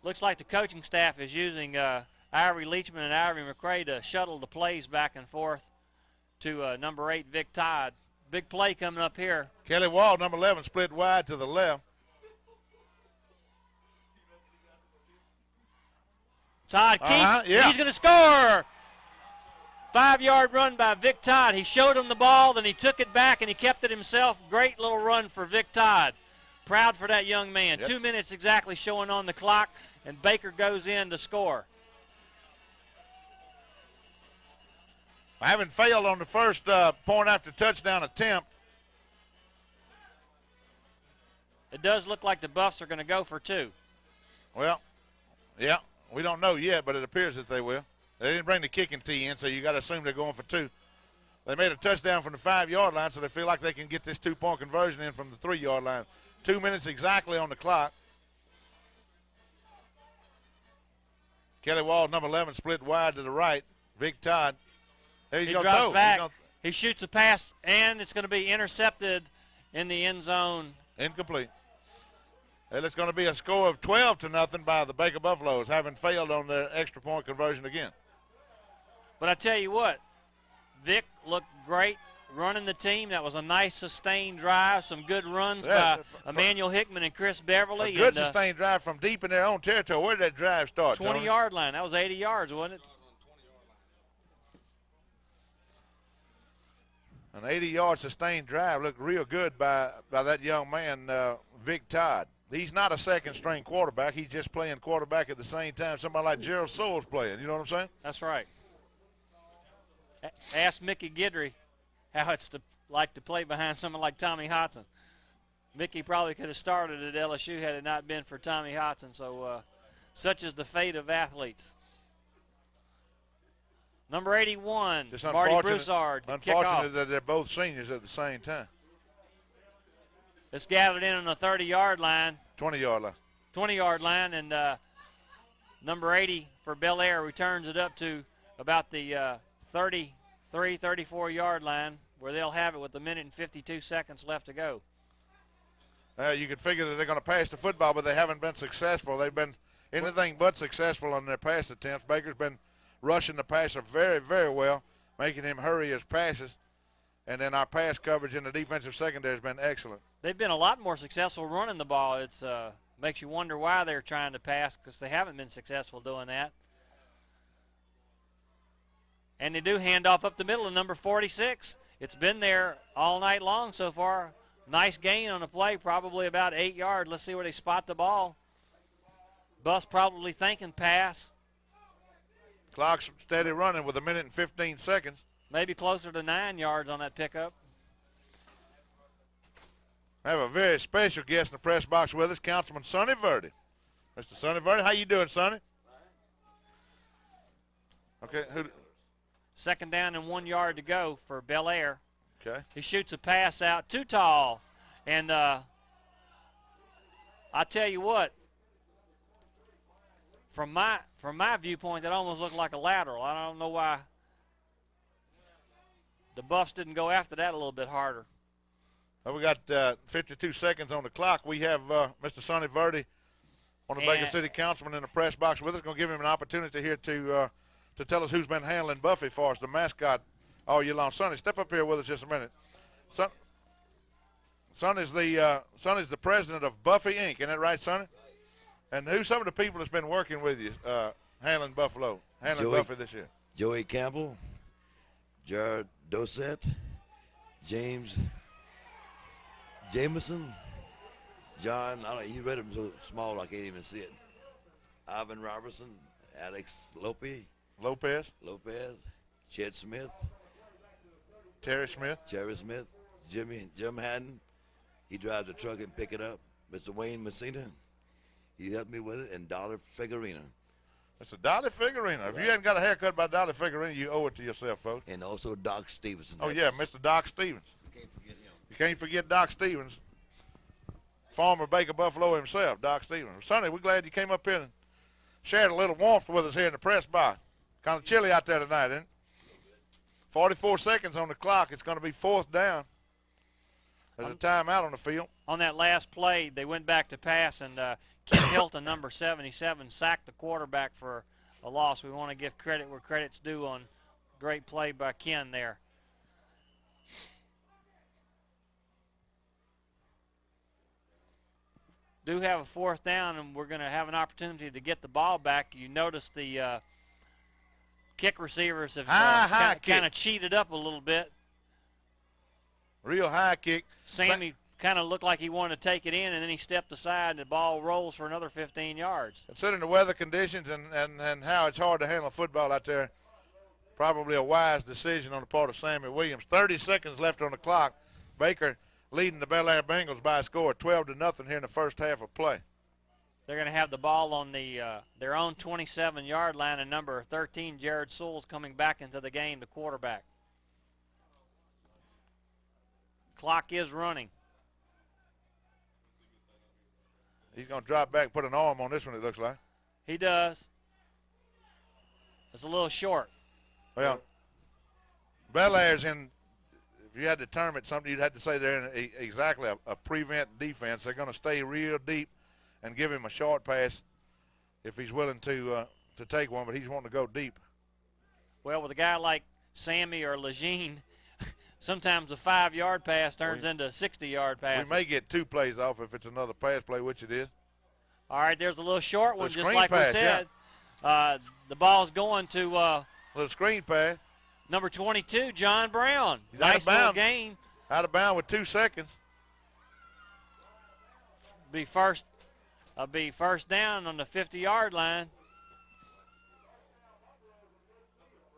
Looks like the coaching staff is using Ivory Leachman and Ivory McCray to shuttle the plays back and forth to number 8, Vic Todd. Big play coming up here. Kelly Wall, number 11, split wide to the left. Todd keeps. He's going to score. 5-yard run by Vic Todd. He showed him the ball, then he took it back, and he kept it himself. Great little run for Vic Todd. Proud for that young man. Yep. 2 minutes exactly showing on the clock, and Baker goes in to score. Having failed on the first point after touchdown attempt. It does look like the Buffs are going to go for 2. Well, yeah, we don't know yet, but it appears that they will. They didn't bring the kicking tee in, so you got to assume they're going for 2. They made a touchdown from the 5-yard line, so they feel like they can get this 2-point conversion in from the 3-yard line. 2 minutes exactly on the clock. Kelly Wall, number 11, split wide to the right. Vic Todd. He drops back. He shoots a pass, and it's going to be intercepted in the end zone. Incomplete. And it's going to be a score of 12-0 by the Baker Buffaloes, having failed on their extra point conversion again. But I tell you what, Vic looked great running the team. That was a nice sustained drive. Some good runs by Emmanuel Hickman and Chris Beverly. A good sustained drive from deep in their own territory. Where did that drive start? 20-yard line. That was 80 yards, wasn't it? An 80-yard sustained drive looked real good by that young man, Vic Todd. He's not a second-string quarterback. He's just playing quarterback at the same time somebody like Gerald Sowell's playing. You know what I'm saying? That's right. Ask Mickey Guidry how it's like to play behind someone like Tommy Hodson. Mickey probably could have started at LSU had it not been for Tommy Hodson. So such is the fate of athletes. Number 81, just Marty Broussard. Unfortunate that they're both seniors at the same time. It's gathered in on the 30-yard line. 20-yard line. 20-yard line, and number 80 for Belaire returns it up to about the 33, 34-yard line, where they'll have it with 1 minute and 52 seconds left to go. You can figure that they're going to pass the football, but they haven't been successful. They've been anything but successful on their pass attempts. Baker's been rushing the passer very, very well, making him hurry his passes. And then our pass coverage in the defensive secondary has been excellent. They've been a lot more successful running the ball. It's makes you wonder why they're trying to pass, because they haven't been successful doing that. And they do hand off up the middle of number 46. It's been there all night long so far. Nice gain on the play, probably about 8 yards. Let's see where they spot the ball. Bus probably thinking pass. Clock's steady running with 1 minute and 15 seconds. Maybe closer to 9 yards on that pickup. I have a very special guest in the press box with us, Councilman Sonny Verde. Mr. Sonny Verde, how you doing, Sonny? Okay. Second down and 1 yard to go for Belaire. Okay. He shoots a pass out, too tall. And I tell you what, from my viewpoint, that almost looked like a lateral. I don't know why the Buffs didn't go after that a little bit harder. Well, we got 52 seconds on the clock. We have Mr. Sonny Verde, one of the Baker City councilmen, in the press box with us. Going to give him an opportunity here to tell us who's been handling Buffy for us, the mascot, all year long. Sonny, step up here with us just a minute. Son is the president of Buffy Inc. Isn't that right, Sonny? And who's some of the people that's been working with you handling Buffy this year? Joey Campbell, Jared Dossett, James Jameson, John, he read them so small I can't even see it. Ivan Robertson, Alex Lopez, Chet Smith, Terry Smith, Jim Haddon, he drives the truck and pick it up. Mr. Wayne Messina, he helped me with it, and Dollar Figurina. Mr. Dolly Figurina. If you hadn't got a haircut by Dolly Figurina, you owe it to yourself, folks. And also Doc Stevenson. Oh, yeah, Mr. Doc Stevens. Can't forget him. You can't forget Doc Stevens, former Baker Buffalo himself, Doc Stevens. Sonny, we're glad you came up here and shared a little warmth with us here in the press box. Kind of chilly out there tonight, isn't it? 44 seconds on the clock. It's going to be 4th down. There's a timeout on the field. On that last play, they went back to pass, and Ken Hilton, number 77, sacked the quarterback for a loss. We want to give credit where credit's due on great play by Ken there. Do have a 4th down, and we're going to have an opportunity to get the ball back. You notice the kick receivers have kind of cheated up a little bit. Real high kick. Sammy kind of looked like he wanted to take it in, and then he stepped aside, and the ball rolls for another 15 yards. Considering the weather conditions and how it's hard to handle football out there, probably a wise decision on the part of Sammy Williams. 30 seconds left on the clock. Baker leading the Belaire Bengals by a score of 12-0 here in the first half of play. They're going to have the ball on their own 27-yard line, and number 13, Jared Sewell's coming back into the game, the quarterback. Clock is running. He's going to drop back and put an arm on this one, it looks like. He does. It's a little short. Well, Belaire's in, if you had to term it something, you'd have to say they're in exactly a prevent defense. They're going to stay real deep and give him a short pass if he's willing to take one, but he's wanting to go deep. Well, with a guy like Sammy or Lejeune, sometimes a 5-yard pass turns into a 60-yard pass. We may get 2 plays off if it's another pass play, which it is. All right, there's a little short one, just like pass, we said. Yeah. The ball's going to little screen pass. Number 22, John Brown. He's nice little gain. Out of bounds with 2 seconds. Be first down on the 50-yard line.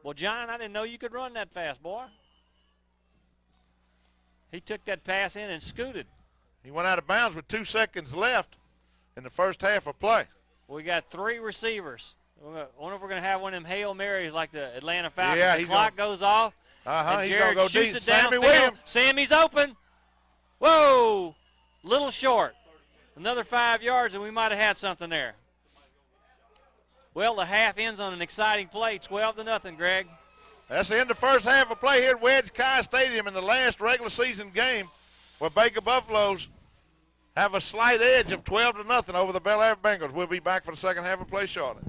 Well, John, I didn't know you could run that fast, boy. He took that pass in and scooted. He went out of bounds with 2 seconds left in the first half of play. We got 3 receivers. I wonder if we're going to have one of them Hail Marys like the Atlanta Falcons. Yeah, the clock goes off. And Jared he's going to go shoots deep. it Sammy downfield. Williams. Sammy's open. Whoa! Little short. Another 5 yards, and we might have had something there. Well, the half ends on an exciting play, 12-0, Greg. That's the end of the first half of play here at Wedge Kyes Stadium in the last regular season game, where Baker Buffaloes have a slight edge of 12-0 over the Belaire Bengals. We'll be back for the second half of play shortly.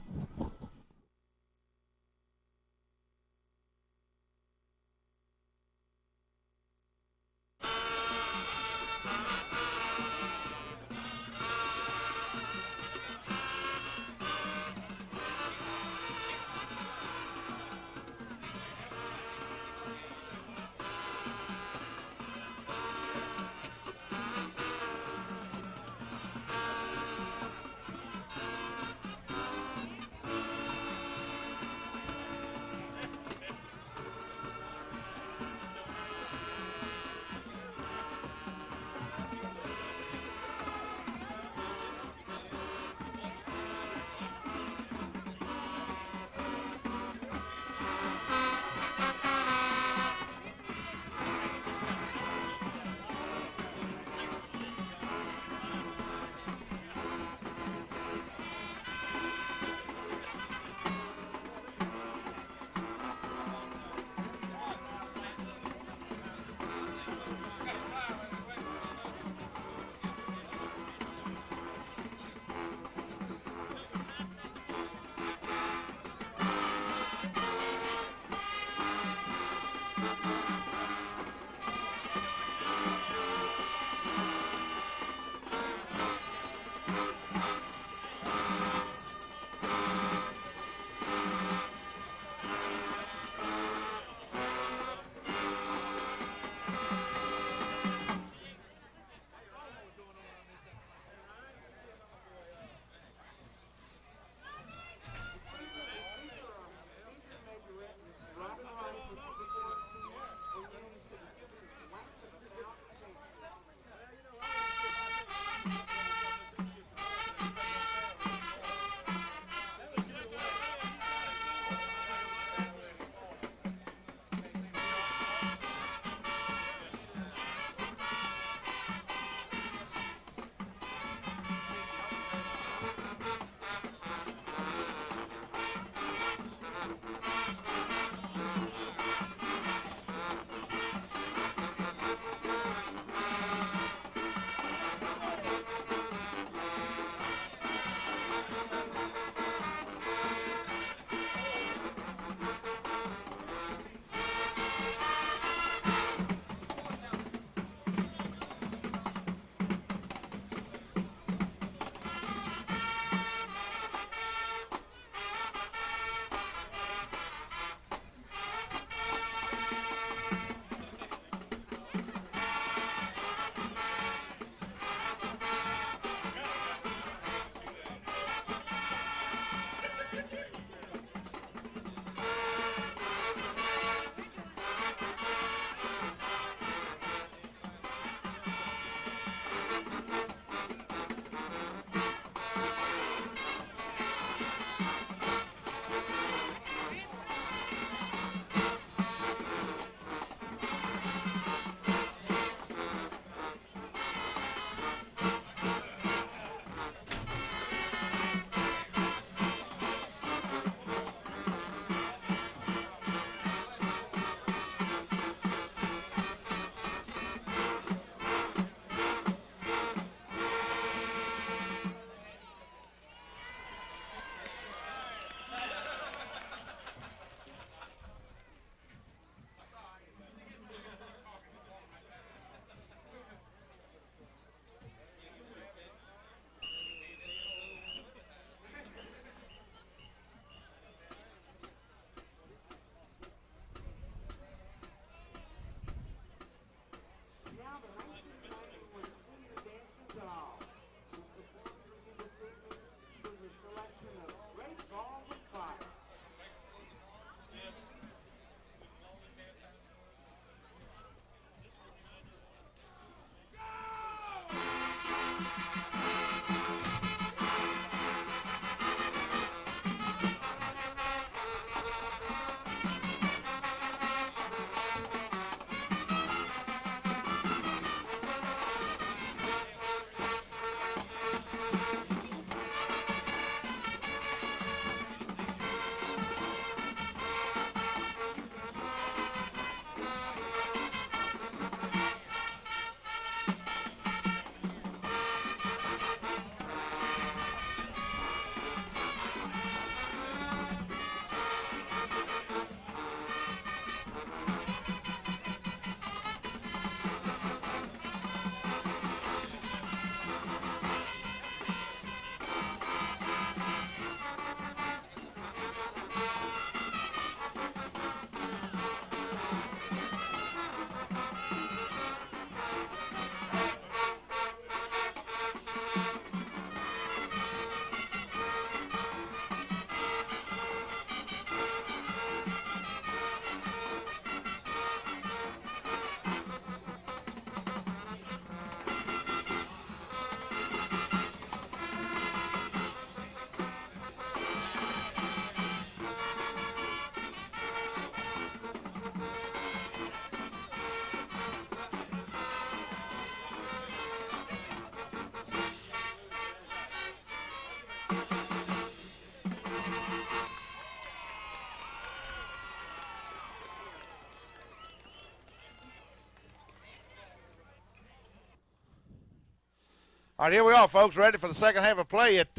All right, here we are, folks, ready for the second half of play at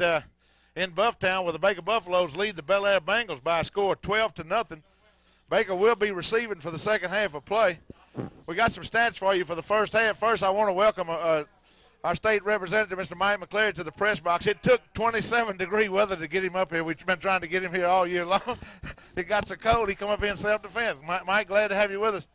in Bufftown, where the Baker Buffaloes lead the Belaire Bengals by a score of 12-0. Baker will be receiving for the second half of play. We got some stats for you for the first half. First, I want to welcome our state representative, Mr. Mike McClary, to the press box. It took 27-degree weather to get him up here. We've been trying to get him here all year long. It got so cold, he come up here in self-defense. Mike, glad to have you with us.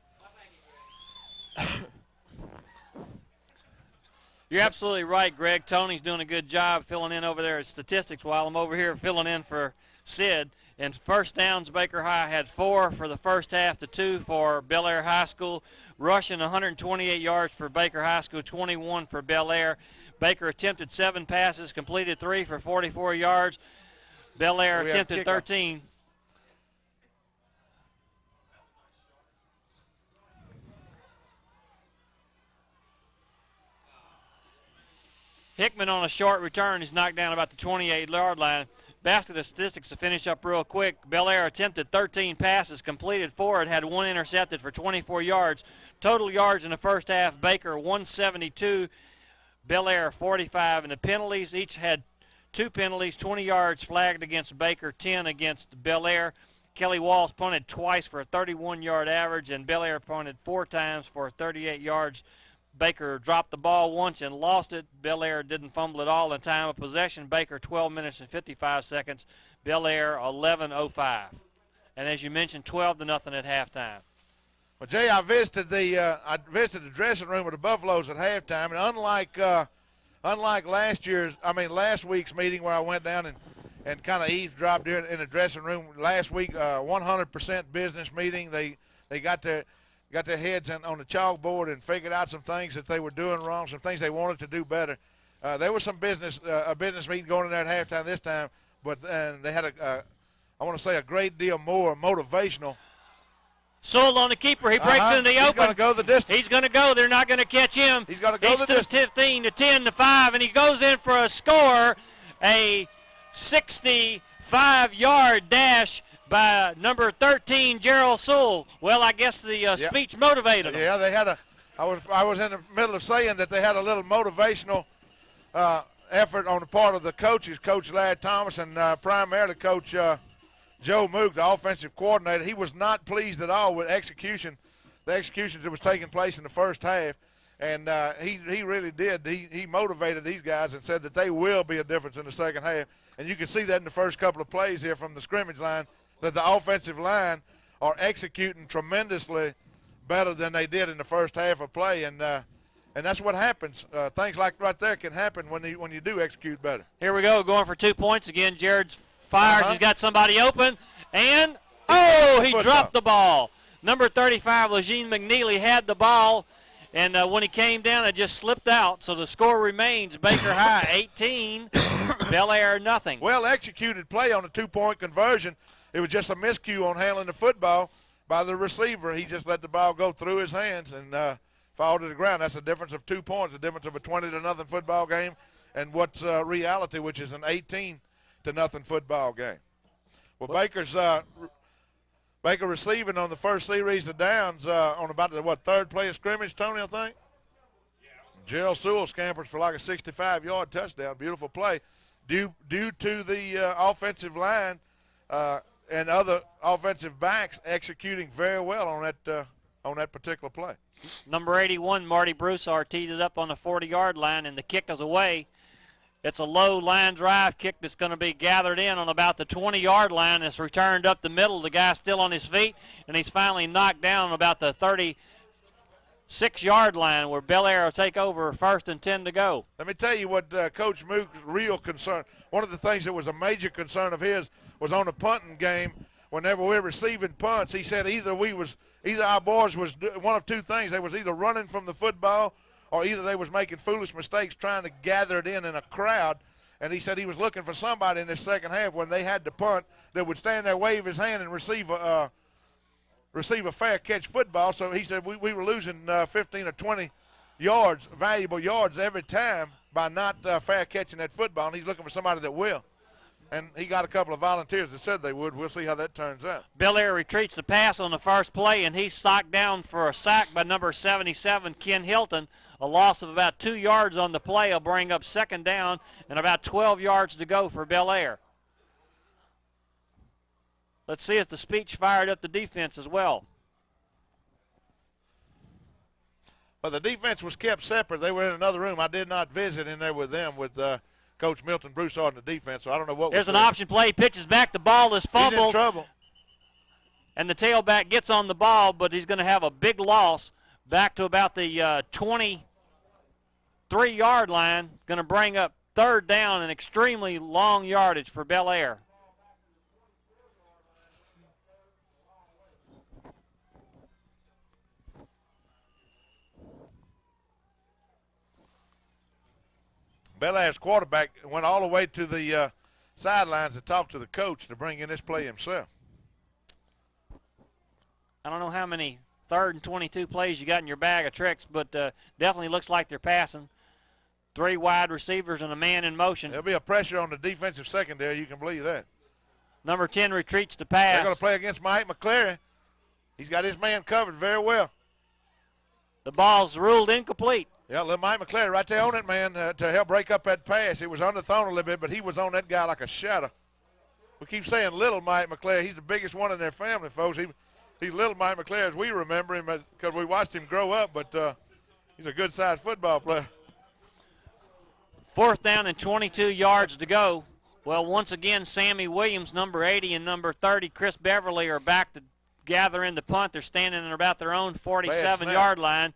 You're absolutely right, Greg. Tony's doing a good job filling in over there at statistics while I'm over here filling in for Sid. And first downs, Baker High had 4 for the first half to 2 for Belaire High School. Rushing 128 yards for Baker High School, 21 for Belaire. Baker attempted 7 passes, completed 3 for 44 yards. Belaire attempted 13. Hickman on a short return is knocked down about the 28-yard line. Basket of statistics to finish up real quick. Belaire attempted 13 passes, completed 4, and had 1 intercepted for 24 yards. Total yards in the first half, Baker 172, Belaire 45. And the penalties, each had 2 penalties, 20 yards flagged against Baker, 10 against Belaire. Kelly Walls punted twice for a 31-yard average, and Belaire punted 4 times for 38 yards. Baker dropped the ball once and lost it. Belaire didn't fumble at all in time of possession. Baker 12 minutes and 55 seconds. Belaire 11:05. And as you mentioned, 12-0 at halftime. Well, Jay, I visited the dressing room of the Buffaloes at halftime, and unlike last week's meeting where I went down and kind of eavesdropped in the dressing room last week, 100% business meeting. They got their heads on the chalkboard and figured out some things that they were doing wrong, some things they wanted to do better. There was some a business meeting going in there at halftime this time, but they had a great deal more motivational. Sold on the keeper. He breaks in the open. He's going to go the distance. He's going to go. They're not going to catch him. He's going to go the distance. 15 to 10 to 5, and he goes in for a score, a 65-yard dash by number 13, Gerald Sewell. Well, I guess the speech motivated him. Yeah, I was in the middle of saying that they had a little motivational effort on the part of the coaches, Coach Ladd Thomas and primarily Coach Joe Moog, the offensive coordinator. He was not pleased at all with the executions that was taking place in the first half, and he really did. He motivated these guys and said that they will be a difference in the second half, and you can see that in the first couple of plays here from the scrimmage line, that the offensive line are executing tremendously better than they did in the first half of play, and that's what happens. Things like right there can happen when you do execute better. Here we go, going for 2 points again. Jared fires. He's got somebody open, and he dropped the ball. Number 35, Legene McNeely, had the ball, and when he came down, it just slipped out. So the score remains Baker High 18, Belaire nothing. Well executed play on a 2-point conversion. It was just a miscue on handling the football by the receiver. He just let the ball go through his hands and fall to the ground. That's a difference of 2 points, the difference of a 20-0 football game and what's reality, which is an 18-0 football game. Well, Baker receiving on the first series of downs on about the, third play of scrimmage, Tony, I think? Yeah. Gerald Sewell scampers for like a 65-yard touchdown. Beautiful play. Due to the offensive line and other offensive backs executing very well on that particular play. Number 81, Marty Broussard, teed it up on the 40-yard line, and the kick is away. It's a low line drive kick that's going to be gathered in on about the 20-yard line. It's returned up the middle. The guy's still on his feet, and he's finally knocked down on about the 36-yard line where Belaire will take over, 1st and 10 to go. Let me tell you what Coach Mook's real concern, one of the things that was a major concern of his was on the punting game. Whenever we were receiving punts, he said either our boys was one of 2 things. They was either running from the football or either they was making foolish mistakes trying to gather it in a crowd. And he said he was looking for somebody in this second half when they had to punt that would stand there, wave his hand, and receive a fair catch football. So he said we were losing 15 or 20 yards, valuable yards every time by not fair catching that football, and he's looking for somebody that will. and he got a couple of volunteers that said they would. We'll see how that turns out. Belaire retreats the pass on the first play, and he's socked down for a sack by number 77, Ken Hilton. A loss of about 2 yards on the play will bring up second down and about 12 yards to go for Belaire. Let's see if the speech fired up the defense as well. Well, the defense was kept separate. They were in another room. I did not visit in there with them, with Coach Milton Broussard in the defense, so I don't know what There's was an option play. Pitches back. The ball is He's in fumbled. trouble. And the tailback gets on the ball, but he's going to have a big loss back to about the 23-yard line. Going to bring up third down and extremely long yardage for Belaire. Belaire's quarterback went all the way to the sidelines to talk to the coach to bring in this play himself. I don't know how many 3rd and 22 plays you got in your bag of tricks, but definitely looks like they're passing. 3 wide receivers and a man in motion. There'll be a pressure on the defensive secondary. You can believe that. Number 10 retreats to pass. They're going to play against Mike McClary. He's got his man covered very well. The ball's ruled incomplete. Yeah, little Mike McClary right there on it, man, to help break up that pass. It was underthrown a little bit, but he was on that guy like a shadow. We keep saying little Mike McClary. He's the biggest one in their family, folks. He's little Mike McClary as we remember him because we watched him grow up, but he's a good-sized football player. 4th down and 22 yards to go. Well, once again, Sammy Williams, number 80, and number 30, Chris Beverly, are back to gather in the punt. They're standing at about their own 47-yard line.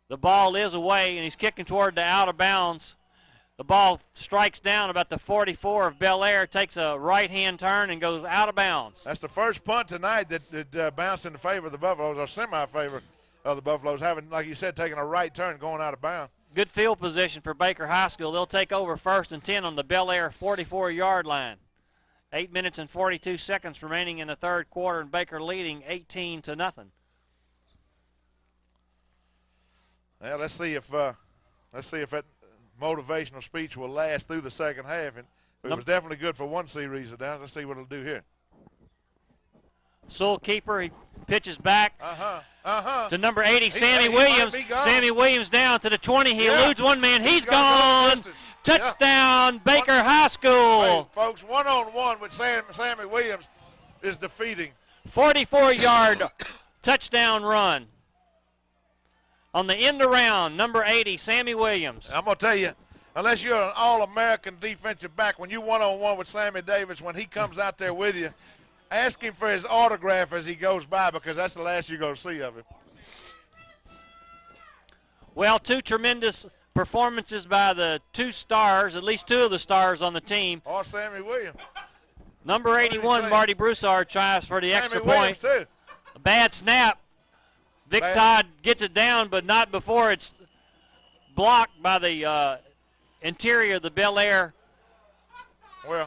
The ball is away, and he's kicking toward the out of bounds. The ball strikes down about the 44 of Belaire, takes a right-hand turn, and goes out of bounds. That's the first punt tonight that bounced in the favor of the Buffaloes, or semi-favor of the Buffaloes, having, like you said, taking a right turn going out of bounds. Good field position for Baker High School. They'll take over 1st and 10 on the Belaire 44-yard line. 8 minutes and 42 seconds remaining in the third quarter, and Baker leading 18-0. Well, let's see if that motivational speech will last through the second half. And it was definitely good for one series of downs. Let's see what it'll do here. Sewell keeper, he pitches back to number 80, Sammy Williams. Sammy Williams down to the 20. He eludes one man. He's gone. Touchdown, Baker High School. Hey, folks, one-on-one with Sammy Williams is defeating. 44-yard touchdown run. On the end around, number 80, Sammy Williams. I'm going to tell you, unless you're an All-American defensive back, when you one-on-one with Sammy Davis, when he comes out there with you, ask him for his autograph as he goes by, because that's the last you're going to see of him. Well, 2 tremendous performances by the 2 stars, at least 2 of the stars on the team. Or Sammy Williams. Number 81, Marty Broussard, tries for the extra point. Too. A bad snap. Vic Todd gets it down, but not before it's blocked by the interior of the Belaire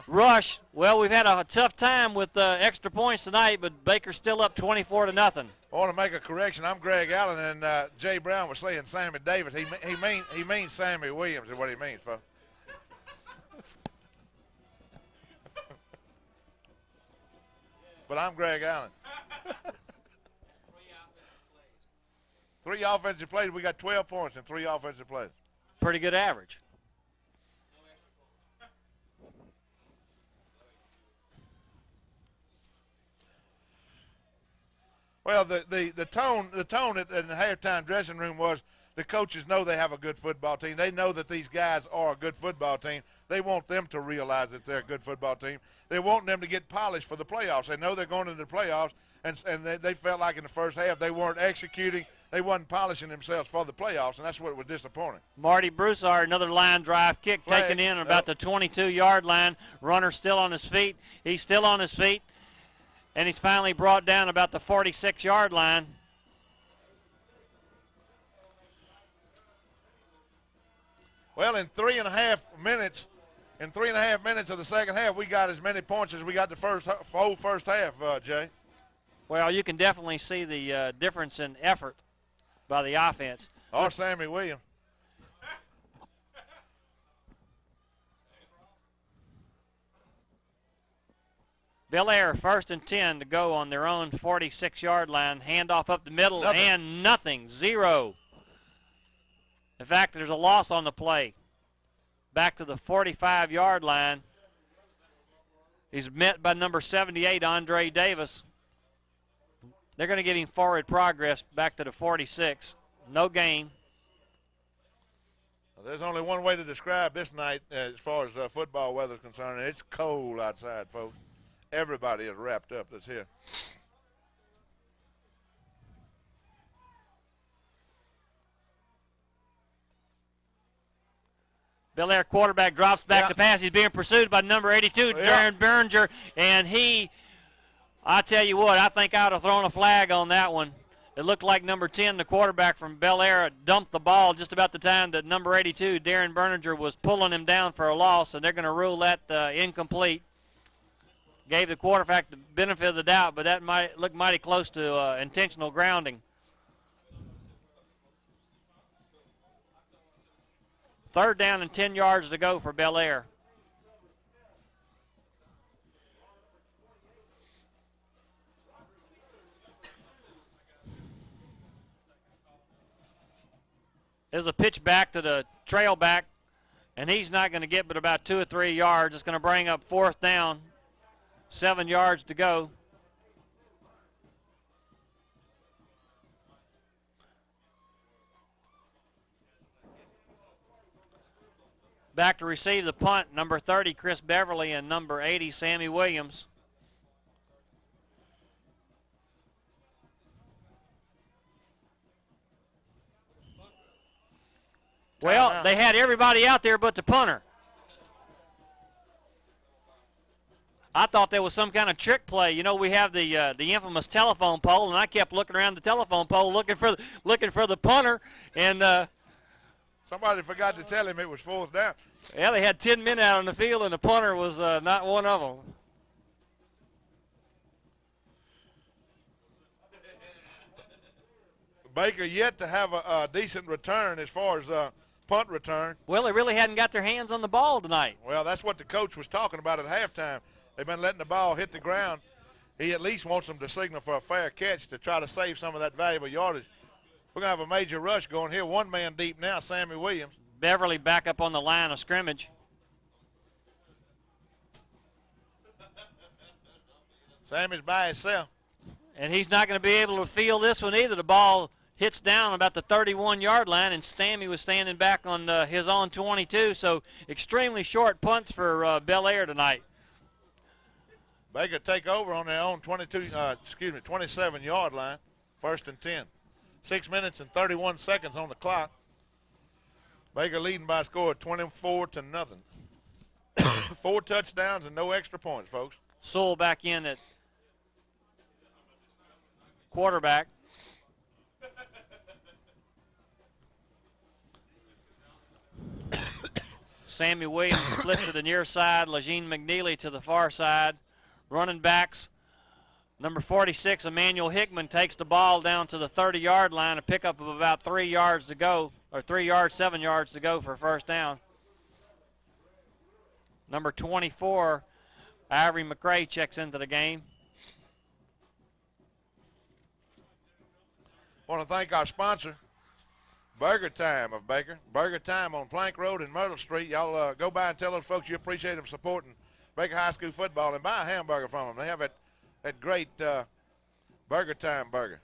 rush. Well, we've had a tough time with extra points tonight, but Baker's still up 24-0. I want to make a correction. I'm Greg Allen, and Jay Brown was saying Sammy Davis. He means Sammy Williams is what he means, folks. But I'm Greg Allen. 3 offensive plays. We got 12 points in 3 offensive plays. Pretty good average. Well, the tone in the halftime dressing room was the coaches know they have a good football team. They know that these guys are a good football team. They want them to realize that they're a good football team. They want them to get polished for the playoffs. They know they're going into the playoffs, and they felt like in the first half they weren't executing. They wasn't polishing themselves for the playoffs, and that's what was disappointing. Marty Broussard, another line drive kick taken in about the 22-yard line. Runner still on his feet. He's still on his feet, and he's finally brought down about the 46-yard line. Well, in 3.5 minutes of the second half, we got as many points as we got the whole first half, Jay. Well, you can definitely see the difference in effort by the offense. Or Sammy Williams. Belaire 1st and 10 to go on their own 46-yard line. Handoff up the middle and nothing. 0. In fact, there's a loss on the play. Back to the 45-yard line. He's met by number 78, Andre Davis. They're going to give him forward progress back to the 46. No gain. There's only one way to describe this night as far as football weather is concerned, and it's cold outside, folks. Everybody is wrapped up that's here. Belaire quarterback drops back to pass. He's being pursued by number 82, Darren Berninger, and I tell you what, I think I would have thrown a flag on that one. It looked like number 10, the quarterback from Belaire, dumped the ball just about the time that number 82, Darren Berninger, was pulling him down for a loss, and they're going to rule that incomplete. Gave the quarterback the benefit of the doubt, but that might look mighty close to intentional grounding. 3rd down and 10 yards to go for Belaire. There's a pitch back to the trail back, and he's not going to get but about 2 or 3 yards. It's going to bring up 4th down, 7 yards to go. Back to receive the punt, number 30, Chris Beverly, and number 80, Sammy Williams. Well, they had everybody out there but the punter. I thought there was some kind of trick play. You know, we have the infamous telephone pole, and I kept looking around the telephone pole looking for the punter, and somebody forgot to tell him it was 4th down. Yeah, they had 10 men out on the field, and the punter was not one of them. Baker yet to have a decent return as far as punt return. Well, they really hadn't got their hands on the ball tonight. Well, that's what the coach was talking about at halftime. They've been letting the ball hit the ground. He at least wants them to signal for a fair catch to try to save some of that valuable yardage. We're going to have a major rush going here. 1 man deep now, Sammy Williams. Beverly back up on the line of scrimmage. Sammy's by himself. And he's not going to be able to field this one either. The ball hits down about the 31-yard line, and Stammy was standing back on his own 22, so extremely short punts for Belaire tonight. Baker take over on their own 27-yard line, 1st and 10. 6 minutes and 31 seconds on the clock. Baker leading by a score of 24-0. 4 touchdowns and no extra points, folks. Sewell back in at quarterback. Sammy Williams split to the near side. Lejeune McNeely to the far side. Running backs, number 46, Emmanuel Hickman, takes the ball down to the 30-yard line, a pickup of about 3 yards to go, or 7 yards to go for a 1st down. Number 24, Ivory McRae, checks into the game. I want to thank our sponsor, Burger Time of Baker. Burger Time on Plank Road and Myrtle Street. Y'all go by and tell those folks you appreciate them supporting Baker High School football and buy a hamburger from them. They have that great Burger Time burger.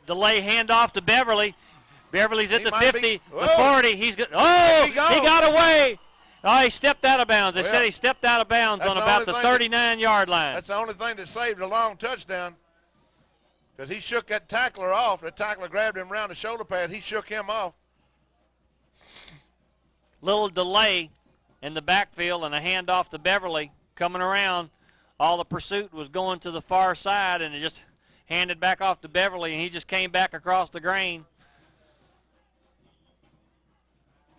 Delay handoff to Beverly. Beverly's at the 50, the 40. He's good. Oh, he got away. Oh, he stepped out of bounds. They said he stepped out of bounds on about the 39-yard line. That's the only thing that saved a long touchdown, because he shook that tackler off. The tackler grabbed him around the shoulder pad. He shook him off. Little delay in the backfield and a handoff to Beverly coming around. All the pursuit was going to the far side, and it just handed back off to Beverly, and he just came back across the grain.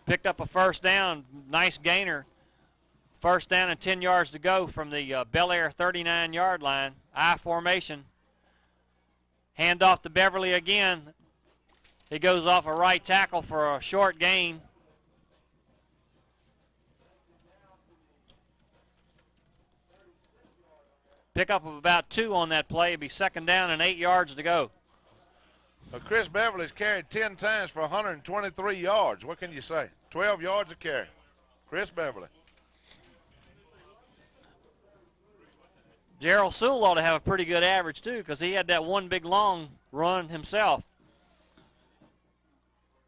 Picked up a 1st down, nice gainer. 1st down and 10 yards to go from the Belaire 39-yard line. I formation. Handoff to Beverly again. He goes off a right tackle for a short gain. Pickup of about 2 on that play. It'd be 2nd down and 8 yards to go. Well, Chris Beverly's carried 10 times for 123 yards. What can you say? 12 yards a carry. Chris Beverly. Gerald Sewell ought to have a pretty good average, too, because he had that one big long run himself.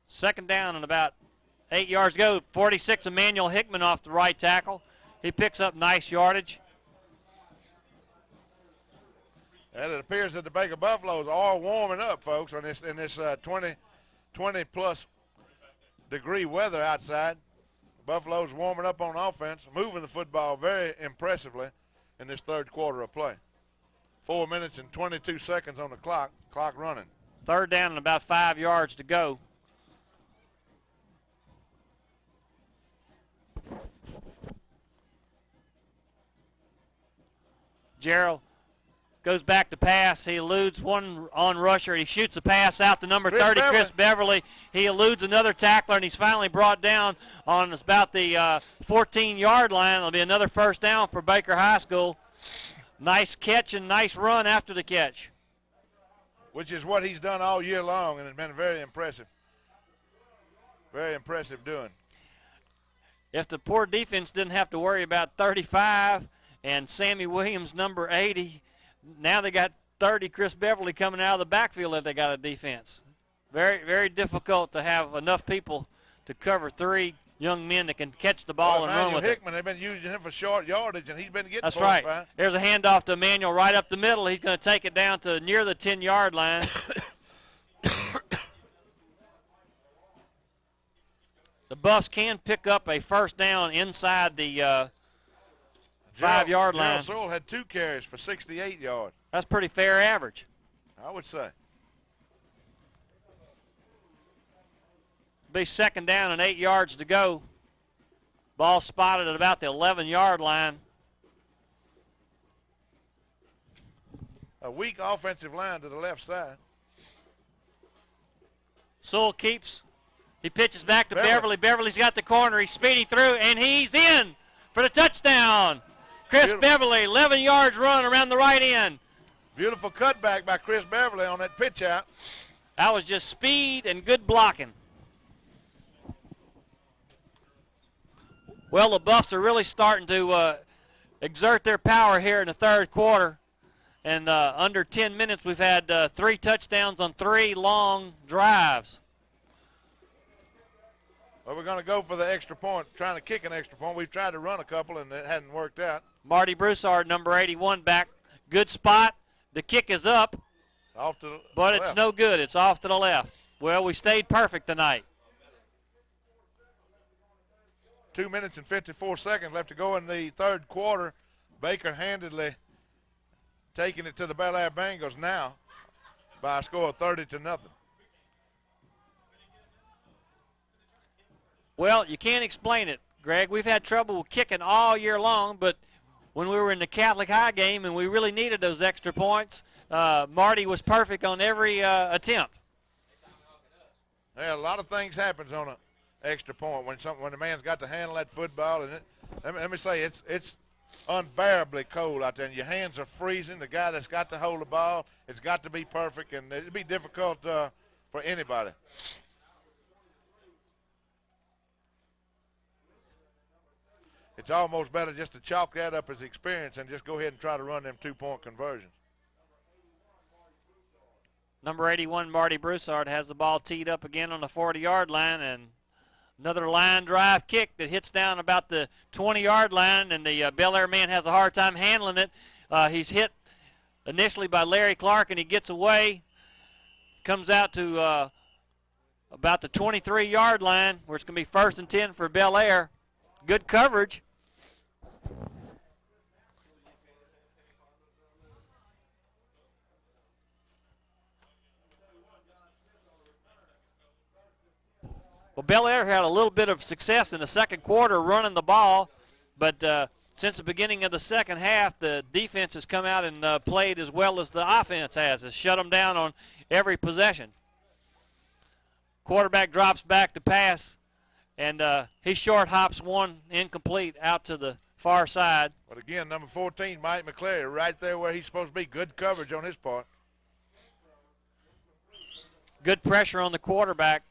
2nd down and about 8 yards to go. 46, Emmanuel Hickman off the right tackle. He picks up nice yardage. And it appears that the Baker Buffaloes are warming up, folks, on this in this 20-plus degree weather outside. Buffaloes warming up on offense, moving the football very impressively in this 3rd quarter of play. 4 minutes and 22 seconds on the clock running. 3rd down and about 5 yards to go. Gerald goes back to pass. He eludes one on rusher. He shoots a pass out to number 30, Chris Beverly. He eludes another tackler, and he's finally brought down on about the 14-yard line. It'll be another 1st down for Baker High School. Nice catch and nice run after the catch. Which is what he's done all year long, and it's been very impressive. Very impressive doing. If the poor defense didn't have to worry about 35 and Sammy Williams, number 80, now they got 30, Chris Beverly, coming out of the backfield if they got a defense. Very, very difficult to have enough people to cover 3 young men that can catch the ball and run with Hickman, they've been using him for short yardage, and he's been getting That's 45. right. There's a handoff to Emmanuel right up the middle. He's going to take it down to near the 10-yard line. The Buffs can pick up a 1st down inside the 5-yard line. Gerald Sewell had 2 carries for 68 yards. That's pretty fair average. I would say. Be 2nd down and 8 yards to go. Ball spotted at about the 11-yard line. A weak offensive line to the left side. Sewell keeps. He pitches back to Beverly. Beverly's got the corner. He's speeding through, and he's in for the touchdown. Chris Beverly, 11 yards run around the right end. Beautiful cutback by Chris Beverly on that pitch out. That was just speed and good blocking. Well, the Buffs are really starting to exert their power here in the 3rd quarter. And under 10 minutes, we've had 3 touchdowns on 3 long drives. Well, we're going to go for the extra point, trying to kick an extra point. We've tried to run a couple, and it hadn't worked out. Marty Broussard, number 81, back. Good spot. The kick is up, off to the but left. It's no good. It's off to the left. Well, we stayed perfect tonight. 2 minutes and 54 seconds left to go in the 3rd quarter. Baker handedly taking it to the Belaire Bengals now by a score of 30-0. Well, you can't explain it, Greg. We've had trouble with kicking all year long, but when we were in the Catholic High game and we really needed those extra points, Marty was perfect on every attempt. Yeah, a lot of things happens on an extra point when the man's got to handle that football. And let me say, it's unbearably cold out there, and your hands are freezing. The guy that's got to hold the ball, it's got to be perfect, and it'd be difficult for anybody. It's almost better just to chalk that up as experience and just go ahead and try to run them 2-point conversions. Number 81, Marty Broussard, has the ball teed up again on the 40-yard line, and another line drive kick that hits down about the 20-yard line, and the Belaire man has a hard time handling it. He's hit initially by Larry Clark, and he gets away, comes out to about the 23-yard line, where it's going to be 1st and 10 for Belaire. Good coverage. Well, Belaire had a little bit of success in the 2nd quarter running the ball, but since the beginning of the 2nd half, the defense has come out and played as well as the offense has. It's shut them down on every possession. Quarterback drops back to pass, and he short hops one incomplete out to the far side. But again, number 14, Mike McClary, right there where he's supposed to be. Good coverage on his part. Good pressure on the quarterback.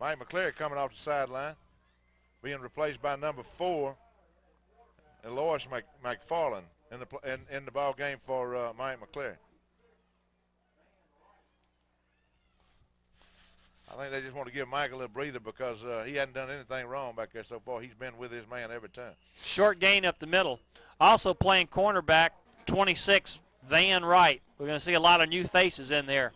Mike McClary coming off the sideline, being replaced by number 4, and Lois McFarland in the ball game for Mike McClary. I think they just want to give Mike a little breather because he hadn't done anything wrong back there so far. He's been with his man every time. Short gain up the middle. Also playing cornerback, 26, Van Wright. We're going to see a lot of new faces in there.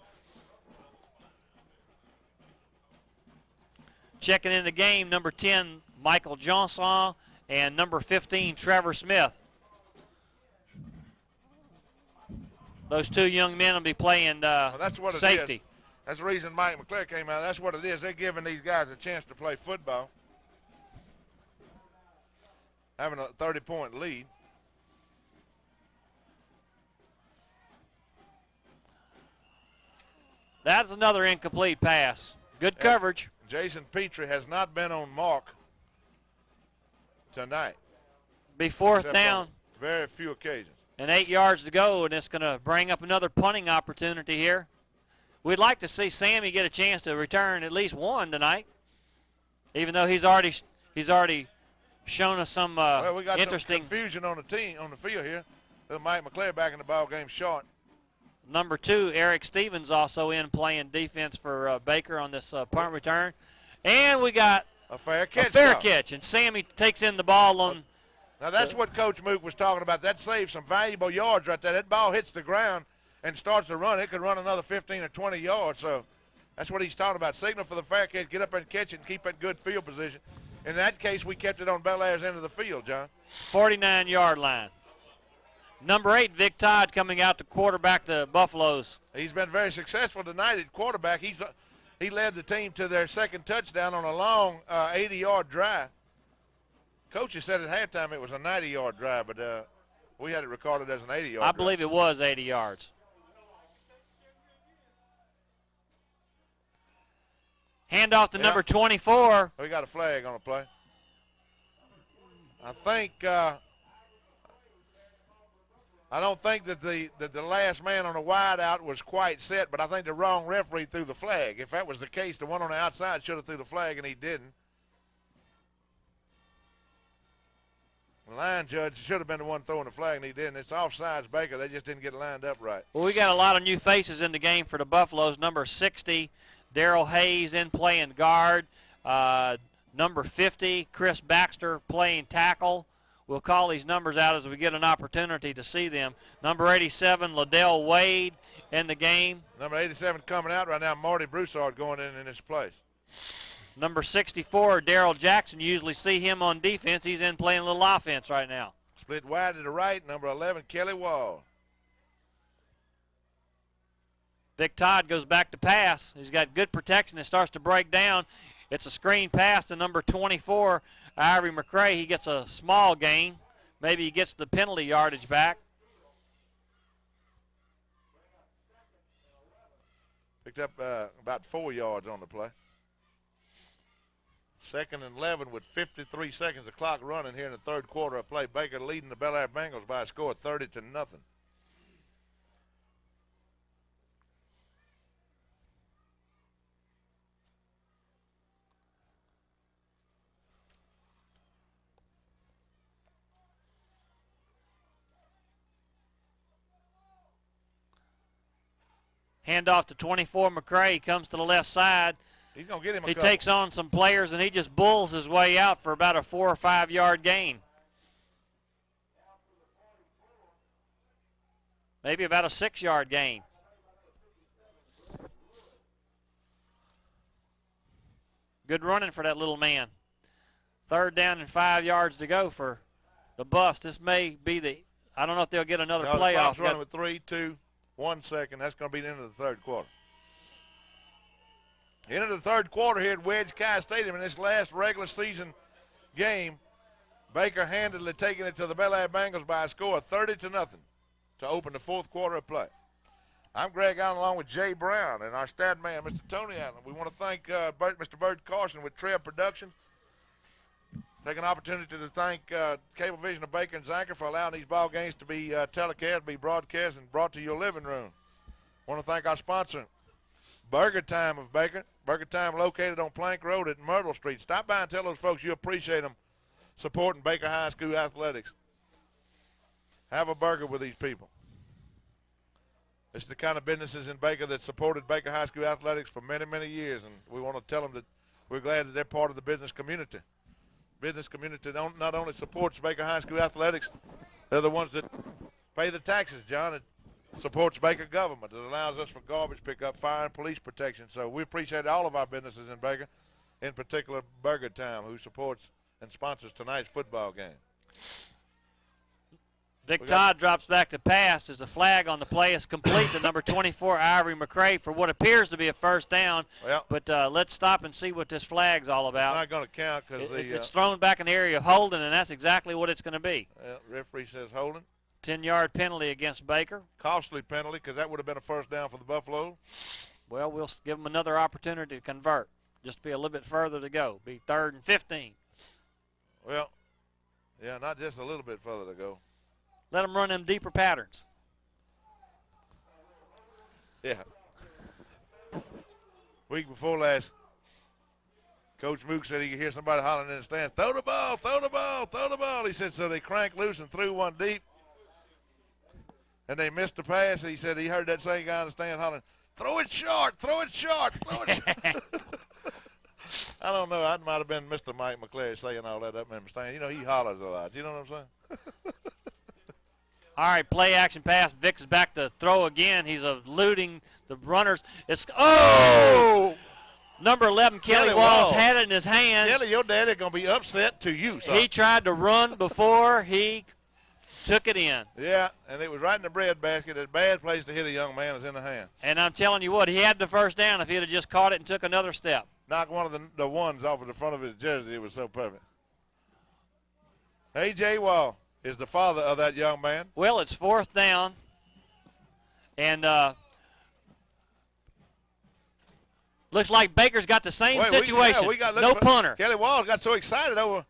Checking in the game, number 10, Michael Johnson, and number 15, Trevor Smith. Those two young men will be playing that's what safety. It is. That's the reason Mike McClary came out. That's what it is. They're giving these guys a chance to play football. Having a 30-point lead. That's another incomplete pass. Good coverage. Jason Petrie has not been on mark tonight. Be fourth except down. on very few occasions. And 8 yards to go, and it's going to bring up another punting opportunity here. We'd like to see Sammy get a chance to return at least one tonight, even though he's already shown us some well, we got interesting some confusion on the field here. Mike McClary back in the ball game short. Number 2, Eric Stevens, also in playing defense for Baker on this punt return. And we got a fair catch. Catch, and Sammy takes in the ball on. Now that's what Coach Mook was talking about. That saves some valuable yards right there. That ball hits the ground and starts to run. It could run another 15 or 20 yards. So that's what he's talking about. Signal for the fair catch, get up and catch it and keep it good field position. In that case, we kept it on Belaire's end of the field, John. 49-yard line. Number 8, Vic Todd, coming out to quarterback the Buffaloes. He's been very successful tonight at quarterback. He led the team to their second touchdown on a long 80-yard drive. Coaches said at halftime it was a 90-yard drive, but we had it recorded as an 80-yard drive. I believe it was 80 yards. Handoff to number 24. We got a flag on the play. I don't think that the last man on the wide out was quite set, but I think the wrong referee threw the flag. If that was the case, the one on the outside should have threw the flag, and he didn't. The line judge should have been the one throwing the flag, and he didn't. It's offsides Baker. They just didn't get it lined up right. Well, we got a lot of new faces in the game for the Buffaloes. Number 60, Darrell Hayes in playing guard. Number 50, Chris Baxter playing tackle. We'll call these numbers out as we get an opportunity to see them. Number 87, Liddell Wade in the game. Number 87 coming out right now, Marty Broussard going in his place. Number 64, Darrell Jackson. You usually see him on defense. He's in playing a little offense right now. Split wide to the right, number 11, Kelly Wall. Vic Todd goes back to pass. He's got good protection and starts to break down. It's a screen pass to number 24, Ivory McCray. He gets a small gain. Maybe he gets the penalty yardage back. Picked up about 4 yards on the play. 2nd and 11 with 53 seconds of clock running here in the third quarter of play. Baker leading the Belaire Bengals by a score of 30-0. Handoff to 24, McCray. He comes to the left side. He's going to get him a He couple. takes on some players, and he just bulls his way out for about a 4 or 5 yard gain. Maybe about a 6 yard gain. Good running for that little man. 3rd down and 5 yards to go for the Buffs. This may be the, I don't know if they'll get another The playoff. clock's running with 3, 2, 1 second. That's going to be the end of the third quarter. End of the third quarter here at Wedge Kyes Stadium in this last regular season game. Baker handily taking it to the Belaire Bengals by a score of 30-0 to open the fourth quarter of play. I'm Greg Allen along with Jay Brown and our stat man, Mr. Tony Allen. We want to thank Mr. Bert Carson with Trev Productions. Take an opportunity to thank Cablevision of Baker and Zanker for allowing these ball games to be telecast, be broadcast, and brought to your living room. Want to thank our sponsor, Burger Time of Baker. Burger Time located on Plank Road at Myrtle Street. Stop by and tell those folks you appreciate them supporting Baker High School athletics. Have a burger with these people. It's the kind of businesses in Baker that supported Baker High School athletics for many, many years, and we want to tell them that we're glad that they're part of the business community. Business community not only supports Baker High School athletics, they're the ones that pay the taxes, John. It supports Baker government. It allows us for garbage pickup, fire, and police protection. So we appreciate all of our businesses in Baker, in particular Burger Time, who supports and sponsors tonight's football game. Vic Todd drops back to pass as the flag on the play is complete to number 24, Ivory McCray, for what appears to be a first down. Well, but let's stop and see what this flag's all about. Not going to count because it's thrown back in the area of holding, and that's exactly what it's going to be. Referee says holding. 10-yard penalty against Baker. Costly penalty because that would have been a first down for the Buffalo. Well, we'll give them another opportunity to convert. Just be a little bit further to go. Be 3rd and 15. Well, yeah, not just a little bit further to go. Let them run them deeper patterns. Yeah. Week before last, Coach Mook said he could hear somebody hollering in the stands, throw the ball, throw the ball, throw the ball. He said, so they cranked loose and threw one deep, and they missed the pass. He said he heard that same guy in the stand hollering, throw it short, throw it short, throw it short. I don't know. I might have been Mr. Mike McClary saying all that up in the stand. You know, he hollers a lot. You know what I'm saying? All right, play action pass. Vick's back to throw again. He's eluding the runners. It's number 11, Kelly Walls had it in his hands. Kelly, your daddy going to be upset to you, son. He tried to run before he took it in. Yeah, and it was right in the bread basket. A bad place to hit a young man is in the hand. And I'm telling you what, he had the first down if he'd have just caught it and took another step. Knocked one of the ones off of the front of his jersey. It was so perfect. A.J. Wall is the father of that young man. Well, it's 4th down. And looks like Baker's got the same situation. No punter. Kelly Walls got so excited over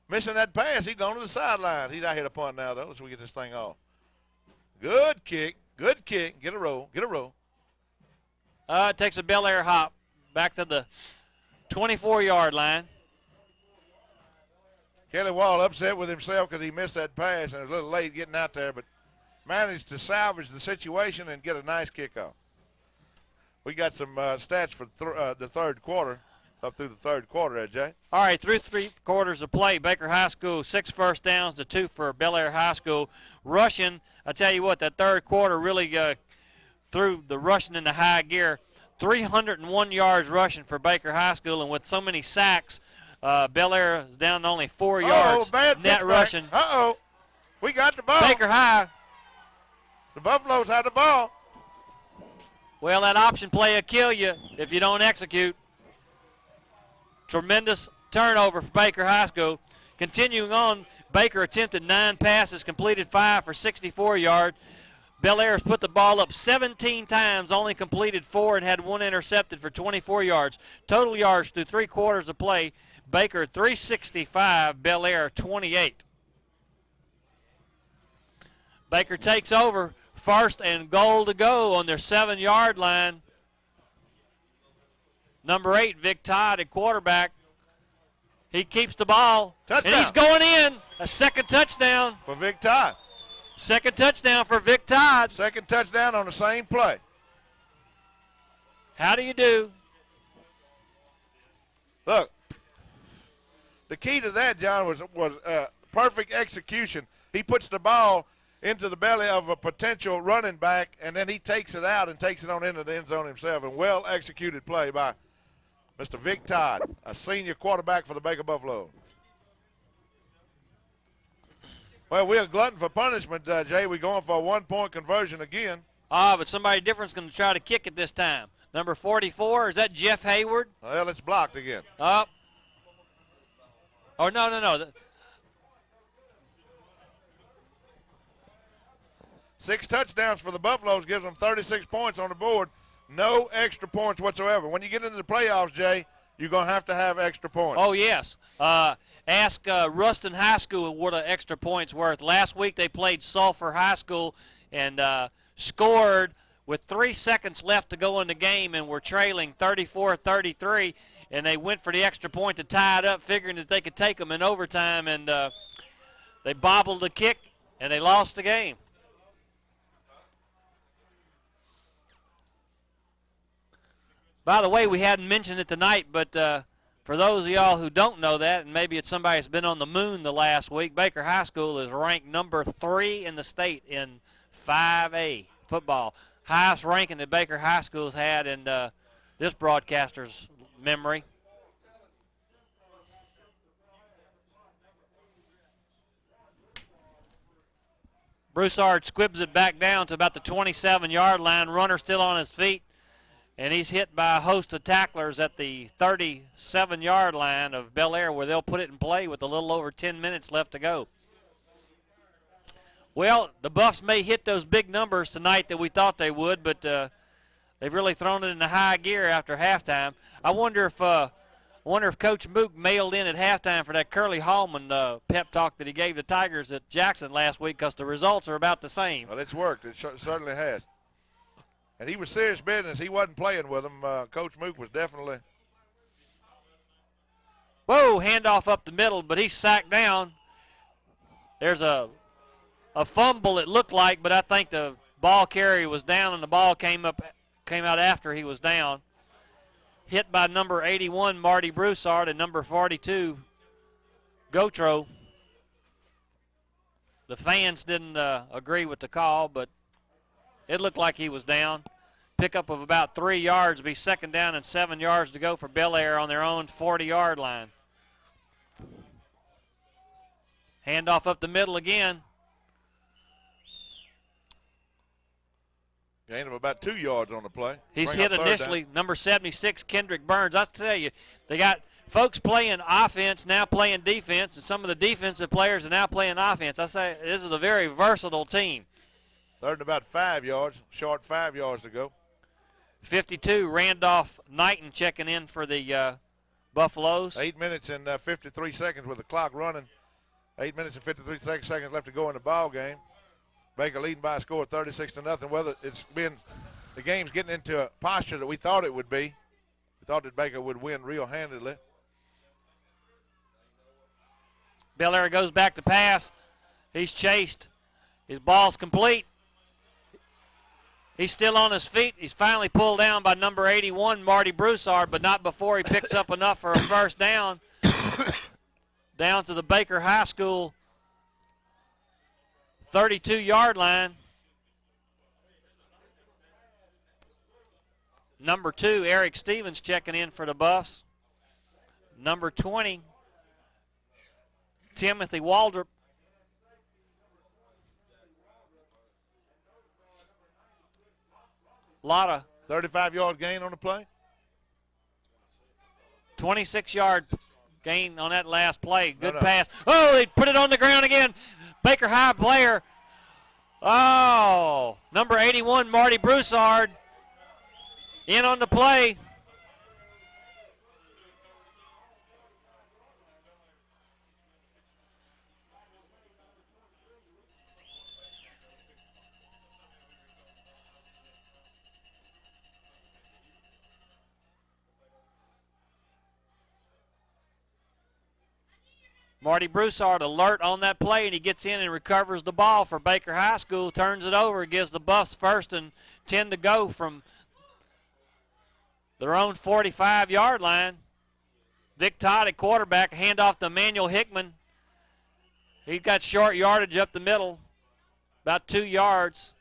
missing that pass, he's gone to the sideline. He's out here to punt now, though, so we get this thing off. Good kick. Good kick. Get a roll. Get a roll. It takes a Belaire hop back to the 24-yard line. Kelly Wall upset with himself because he missed that pass and was a little late getting out there, but managed to salvage the situation and get a nice kickoff. We got some stats for the third quarter, up through the third quarter there, Jay. All right, through 3 quarters of play, Baker High School, 6 first downs to 2 for Belaire High School. Rushing, I tell you what, that third quarter really threw the rushing into high gear. 301 yards rushing for Baker High School, and with so many sacks, Belaire is down to only 4 yards net rushing. We got the ball. Baker High. The Buffaloes had the ball. Well, that option play will kill you if you don't execute. Tremendous turnover for Baker High School. Continuing on, Baker attempted 9 passes, completed 5 for 64 yards. Belaire has put the ball up 17 times, only completed 4 and had 1 intercepted for 24 yards. Total yards through 3 quarters of play, Baker 365, Belaire 28. Baker takes over, 1st and goal to go on their 7-yard line. Number 8, Vic Todd at quarterback. He keeps the ball. Touchdown. And he's going in. A 2nd touchdown. For Vic Todd. 2nd touchdown for Vic Todd. 2nd touchdown on the same play. How do you do? Look, the key to that, John, was perfect execution. He puts the ball into the belly of a potential running back, and then he takes it out and takes it on into the end zone himself. And well-executed play by Mr. Vic Todd, a senior quarterback for the Baker Buffalo. Well, we're glutton for punishment, Jay. We're going for a 1-point conversion again. But somebody different's going to try to kick it this time. Number 44, is that Jeff Hayward? Well, it's blocked again. No. 6 touchdowns for the Buffaloes gives them 36 points on the board. No extra points whatsoever. When you get into the playoffs, Jay, you're going to have extra points. Oh, yes. Ask Ruston High School what an extra point's worth. Last week they played Sulphur High School and scored with 3 seconds left to go in the game, and were trailing 34-33, and they went for the extra point to tie it up, figuring that they could take them in overtime, and they bobbled the kick, and they lost the game. By the way, we hadn't mentioned it tonight, but for those of y'all who don't know that, and maybe it's somebody that's been on the moon the last week, Baker High School is ranked number 3 in the state in 5A football. Highest ranking that Baker High School's had in this broadcaster's memory. Broussard squibs it back down to about the 27-yard line. Runner still on his feet. And he's hit by a host of tacklers at the 37-yard line of Belaire, where they'll put it in play with a little over 10 minutes left to go. Well, the Buffs may hit those big numbers tonight that we thought they would, but they've really thrown it into high gear after halftime. I wonder if Coach Mook mailed in at halftime for that Curly Hallman pep talk that he gave the Tigers at Jackson last week, because the results are about the same. Well, it's worked. It certainly has. And he was serious business. He wasn't playing with them. Coach Mook was definitely. Whoa, handoff up the middle, but he's sacked down. There's a fumble, it looked like, but I think the ball carrier was down, and the ball came out after he was down. Hit by number 81, Marty Broussard, and number 42, Gotro. The fans didn't agree with the call, but it looked like he was down. Pickup of about 3 yards, be second down and 7 yards to go for Belaire on their own 40-yard line. Handoff up the middle again. Gain of about 2 yards on the play. He's Bring hit up third initially, down. number 76, Kendrick Burns. I tell you, they got folks playing offense, now playing defense, and some of the defensive players are now playing offense. I say this is a very versatile team. Third and about 5 yards, short 5 yards to go. 52, Randolph Knighton checking in for the Buffaloes. 8 minutes and 53 seconds with the clock running. 8 minutes and 53 seconds left to go in the ball game. Baker leading by a score of 36-0. Whether it's been, the game's getting into a posture that we thought it would be. We thought that Baker would win real handedly. Belaire goes back to pass. He's chased. His ball's complete. He's still on his feet. He's finally pulled down by number 81, Marty Broussard, but not before he picks up enough for a first down. Down to the Baker High School 32-yard line. Number 2, Eric Stevens checking in for the Buffs. Number 20, Timothy Waldrop. Lot of 35-yard gain on the play. 26-yard gain on that last play. Good No. pass. Oh, they put it on the ground again. Baker High player. Oh, number 81, Marty Broussard, in on the play. Marty Broussard alert on that play, and he gets in and recovers the ball for Baker High School, turns it over, gives the Buffs first and 10 to go from their own 45-yard line. Vic Todd at quarterback, handoff to Emmanuel Hickman. He's got short yardage up the middle, about 2 yards.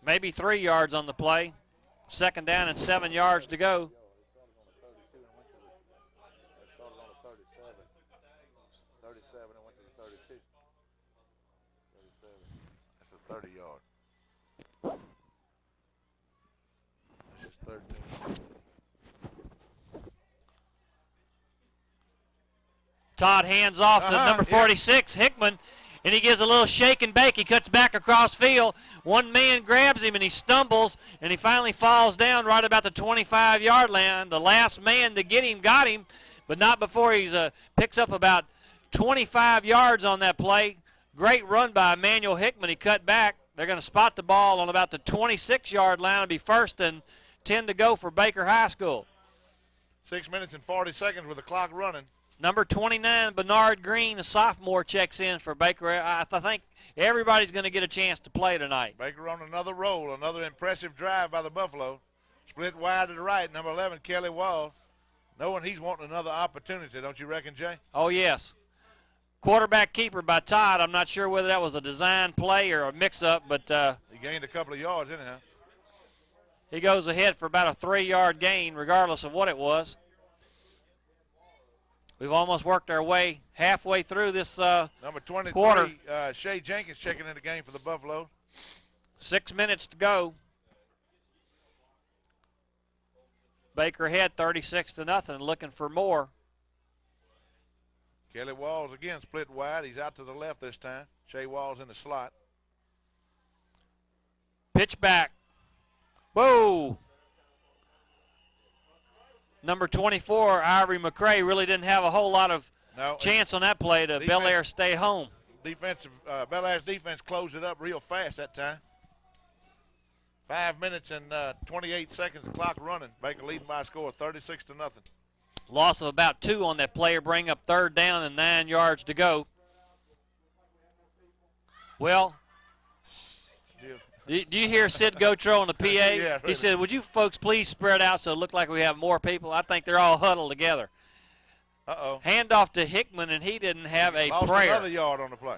Maybe 3 yards on the play. Second down and 7 yards to go. That's a 30-yard. This is 13. Todd hands off to number 46, Hickman, and he gives a little shake and bake. He cuts back across field. One man grabs him, and he stumbles, and he finally falls down right about the 25-yard line. The last man to get him got him, but not before he picks up about 25 yards on that play. Great run by Emmanuel Hickman. He cut back. They're going to spot the ball on about the 26-yard line. It'll be 1st and 10 to go for Baker High School. 6 minutes and 40 seconds with the clock running. Number 29, Bernard Green, a sophomore, checks in for Baker. I think everybody's going to get a chance to play tonight. Baker on another roll, another impressive drive by the Buffalo. Split wide to the right, number 11, Kelly Wall. Knowing he's wanting another opportunity, don't you reckon, Jay? Oh, yes. Quarterback keeper by Todd. I'm not sure whether that was a design play or a mix-up, but he gained a couple of yards anyhow. He goes ahead for about a 3-yard gain, regardless of what it was. We've almost worked our way halfway through this number 23, quarter. Shea Jenkins checking in the game for the Buffalo. 6 minutes to go. Baker ahead 36-0, looking for more. Kelly Walls again split wide. He's out to the left this time. Shea Walls in the slot. Pitch back. Whoa. Number 24, Ivory McCray, really didn't have a whole lot of chance on that play to Belaire stay home. Belaire's defense closed it up real fast that time. 5 minutes and 28 seconds, the clock running. Baker leading by a score of 36-0. Loss of about 2 on that play, bring up 3rd down and 9 yards to go. Well, do you hear Sid Gotro on the PA? Yeah, really. He said, would you folks please spread out so it look like we have more people? I think they're all huddled together. Uh-oh. Handoff to Hickman, and he didn't have a Lost prayer. Another yard on the play.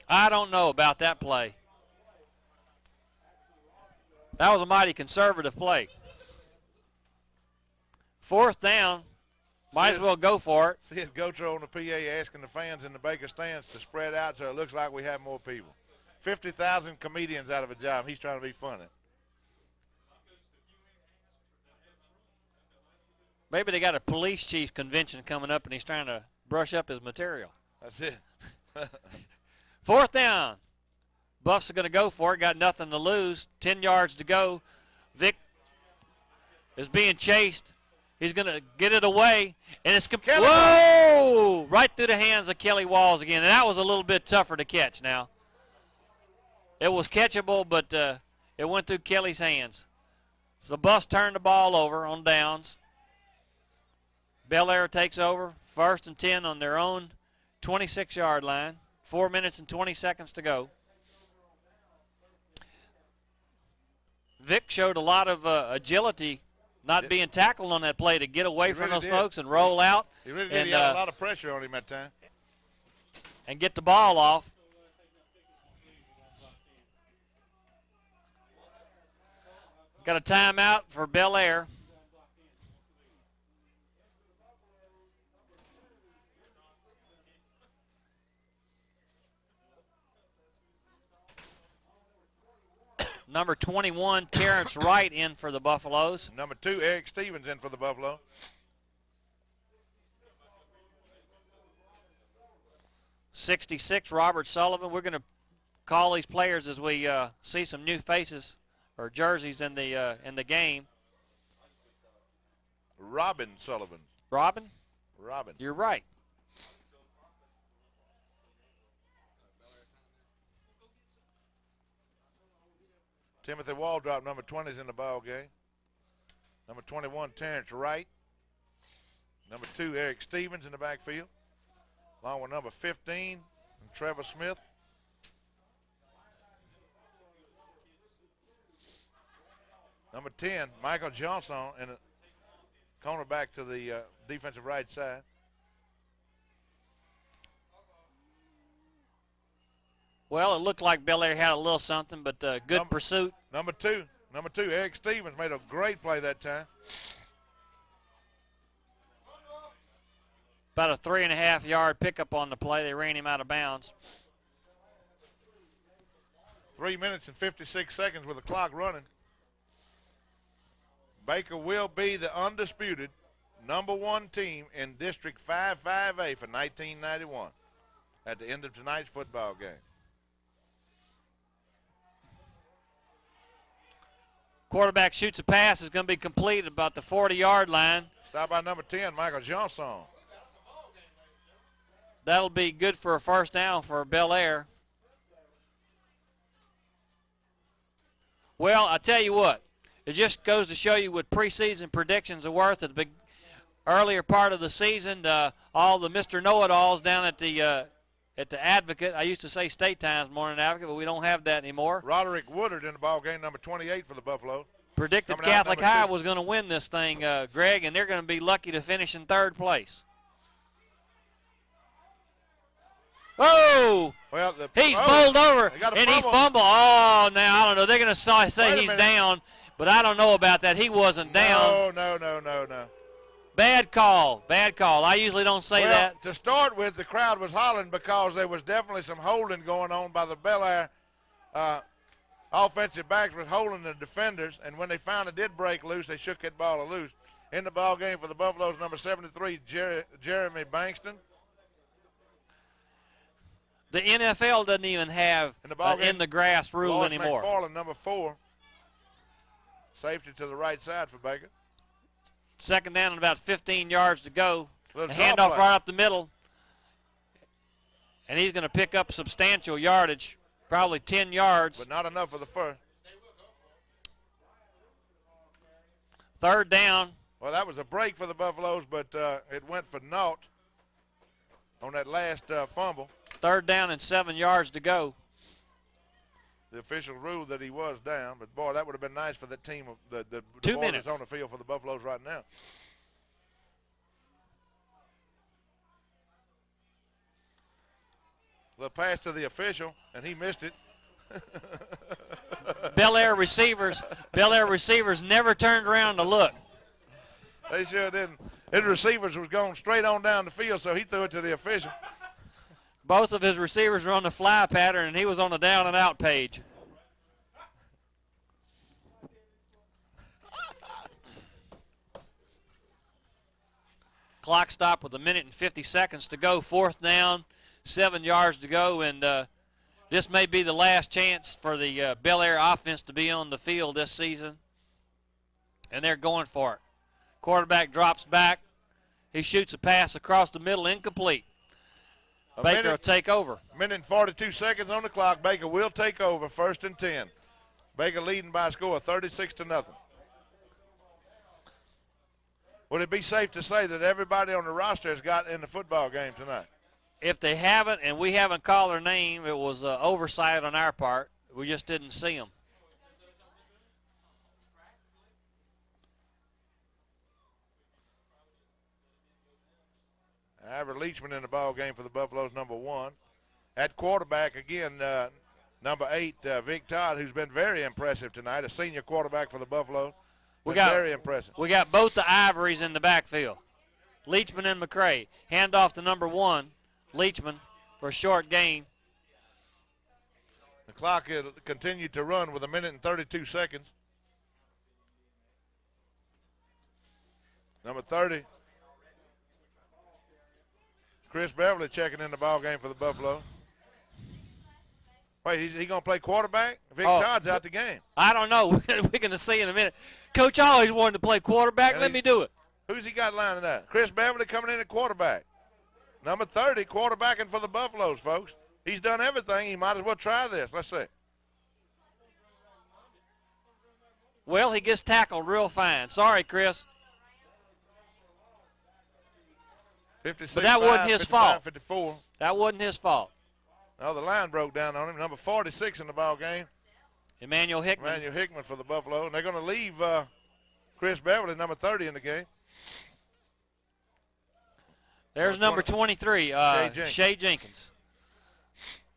I don't know about that play. That was a mighty conservative play. 4th down. Might as well go for it. See if Gotro on the PA asking the fans in the Baker stands to spread out so it looks like we have more people. 50,000 comedians out of a job. He's trying to be funny. Maybe they got a police chief convention coming up and he's trying to brush up his material. That's it. 4th down. Buffs are going to go for it. Got nothing to lose. 10 yards to go. Vic is being chased. He's going to get it away. And it's whoa! Right through the hands of Kelly Walls again. And that was a little bit tougher to catch now. It was catchable, but it went through Kelly's hands. So the Buffs turned the ball over on downs. Belaire takes over. 1st and 10 on their own 26-yard line. 4 minutes and 20 seconds to go. Vic showed a lot of agility, not being tackled on that play to get away from those folks and roll out. He really did. He had a lot of pressure on him that time. And get the ball off. Got a timeout for Belaire. Number 21, Terrence Wright in for the Buffaloes. Number 2, Eric Stevens in for the Buffalo. '66, Robert Sullivan. We're going to call these players as we see some new faces or jerseys in the game. Robin Sullivan. Robin? Robin. You're right. Timothy Waldrop, number 20, is in the ball game. Number 21, Terrence Wright. Number 2, Eric Stevens in the backfield, along with number 15, Trevor Smith. Number 10, Michael Johnson, and a cornerback to the defensive right side. Well, it looked like Belaire had a little something, but good pursuit. Number two, Eric Stevens made a great play that time. About a 3.5-yard pickup on the play. They ran him out of bounds. 3 minutes and 56 seconds with the clock running. Baker will be the undisputed #1 team in District 5-5A for 1991 at the end of tonight's football game. Quarterback shoots a pass. Is going to be complete about the 40-yard line. Stopped by number 10, Michael Johnson. That'll be good for a first down for Belaire. Well, I tell you what, it just goes to show you what preseason predictions are worth. At the earlier part of the season, all the Mr. Know-It-Alls down at the Advocate. I used to say State Times Morning Advocate, but we don't have that anymore. Roderick Woodard in the ball game, number 28 for the Buffalo. Predicted Catholic High was going to win this thing, Greg, and they're going to be lucky to finish in 3rd place. Oh! Well, he's bowled over, and he fumbled. Oh, now, I don't know. They're going to say he's down, but I don't know about that. He wasn't down. No. Bad call. Bad call. I usually don't say that. To start with, the crowd was hollering because there was definitely some holding going on by the Belaire offensive backs was holding the defenders, and when they finally did break loose, they shook that ball loose. In the ball game for the Buffaloes, number 73, Jeremy Bankston. The NFL doesn't even have in the grass rule anymore. McFarland, number 4. Safety to the right side for Baker. 2nd down and about 15 yards to go. A handoff right up the middle. And he's going to pick up substantial yardage, probably 10 yards. But not enough for the first. 3rd down. Well, that was a break for the Buffaloes, but it went for naught on that last fumble. 3rd down and 7 yards to go. The official ruled that he was down, but boy, that would have been nice for the team. The 2 ball minutes that's on the field for the Buffaloes right now. The pass to the official, and he missed it. Belaire receivers never turned around to look. They sure didn't. His receivers was going straight on down the field, so he threw it to the official. Both of his receivers were on the fly pattern, and he was on the down and out page. Clock stopped with 1 minute and 50 seconds to go. 4th down, 7 yards to go, and this may be the last chance for the Belaire offense to be on the field this season, and they're going for it. Quarterback drops back. He shoots a pass across the middle, incomplete. Baker will take over. 1 minute and 42 seconds on the clock. Baker will take over, 1st and 10. Baker leading by a score of 36-0. Would it be safe to say that everybody on the roster has got in the football game tonight? If they haven't and we haven't called their name, it was oversight on our part. We just didn't see them. Ivor Leachman in the ball game for the Buffaloes, number 1. At quarterback, again, number 8, Vic Todd, who's been very impressive tonight, a senior quarterback for the Buffaloes. Very impressive. We got both the Ivories in the backfield, Leachman and McCray. Hand off to number 1, Leachman, for a short gain. The clock continued to run with 1 minute and 32 seconds. Number 30. Chris Beverly checking in the ball game for the Buffalo. Wait, he going to play quarterback? Vic Todd's out the game. I don't know. We're going to see in a minute. Coach always wanted to play quarterback. Let me do it. Who's he got lining up? Chris Beverly coming in at quarterback. Number 30, quarterbacking for the Buffaloes, folks. He's done everything. He might as well try this. Let's see. Well, he gets tackled real fine. Sorry, Chris. 56, but that wasn't his fault. 54. That wasn't his fault. Oh, the line broke down on him. Number 46 in the ball game. Emmanuel Hickman. Emmanuel Hickman for the Buffalo. And they're going to leave Chris Beverly, number 30 in the game. There's number 23, Shea Jenkins.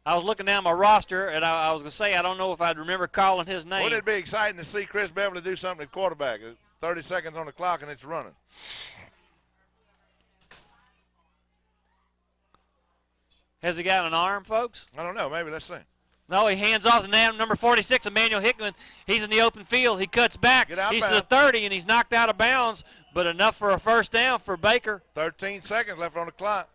I was looking down my roster, and I was going to say I don't know if I'd remember calling his name. Wouldn't it be exciting to see Chris Beverly do something at quarterback? 30 seconds on the clock, and it's running. Has he got an arm, folks? I don't know. Maybe. Let's see. No, he hands off to number 46, Emmanuel Hickman. He's in the open field. He cuts back. Get out he's bound. to the 30, and he's knocked out of bounds but enough for a first down for Baker. 13 seconds left on the clock.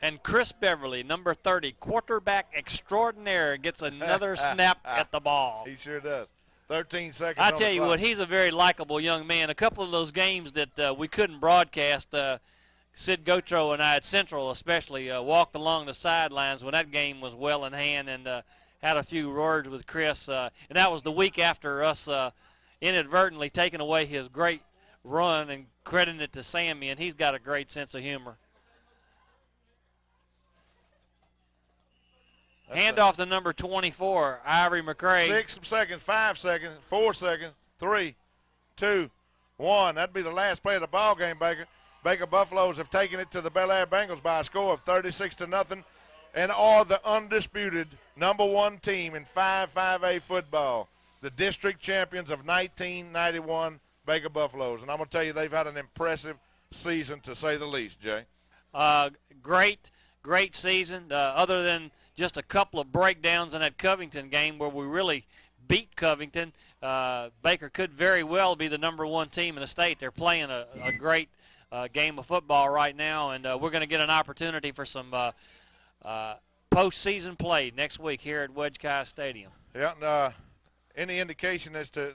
And Chris Beverly, number 30, quarterback extraordinaire, gets another snap at the ball. He sure does. 13 seconds I on tell the you clock. what, he's a very likable young man. A couple of those games that we couldn't broadcast, Sid Gotro and I at Central especially walked along the sidelines when that game was well in hand and had a few words with Chris. And that was the week after us inadvertently taking away his great run and crediting it to Sammy, and he's got a great sense of humor. Handoff to number 24, Ivory McCray. 6 seconds, 5 seconds, 4 seconds, 3, 2, 1. That'd be the last play of the ball game, Baker. Baker Buffaloes have taken it to the Belaire Bengals by a score of 36-0 and are the undisputed number 1 team in 5A football. The district champions of 1991 Baker Buffaloes. And I'm going to tell you, they've had an impressive season, to say the least, Jay. Great season, other than just a couple of breakdowns in that Covington game where we really beat Covington. Baker could very well be the number 1 team in the state. They're playing a great game of football right now, and we're going to get an opportunity for some postseason play next week here at Wedge Kyes Stadium. Yeah, and any indication as to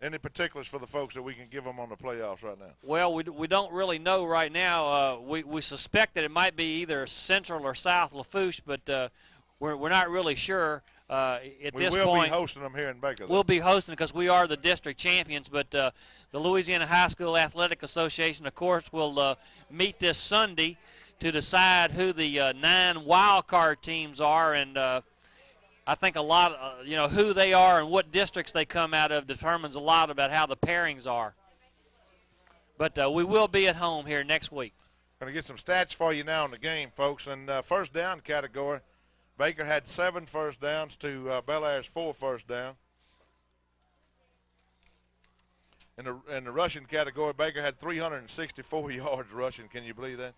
any particulars for the folks that we can give them on the playoffs right now? Well, we don't really know right now. We suspect that it might be either Central or South Lafourche, but we're not really sure at this point. We will be hosting them here in Baker, though. We'll be hosting because we are the district champions, but the Louisiana High School Athletic Association, of course, will meet this Sunday to decide who the 9 wild card teams are, and I think a lot, who they are and what districts they come out of determines a lot about how the pairings are. But we will be at home here next week. Going to get some stats for you now in the game, folks. In first down category, Baker had 7 first downs to Belaire's 4 first down. In the rushing category, Baker had 364 yards rushing. Can you believe that?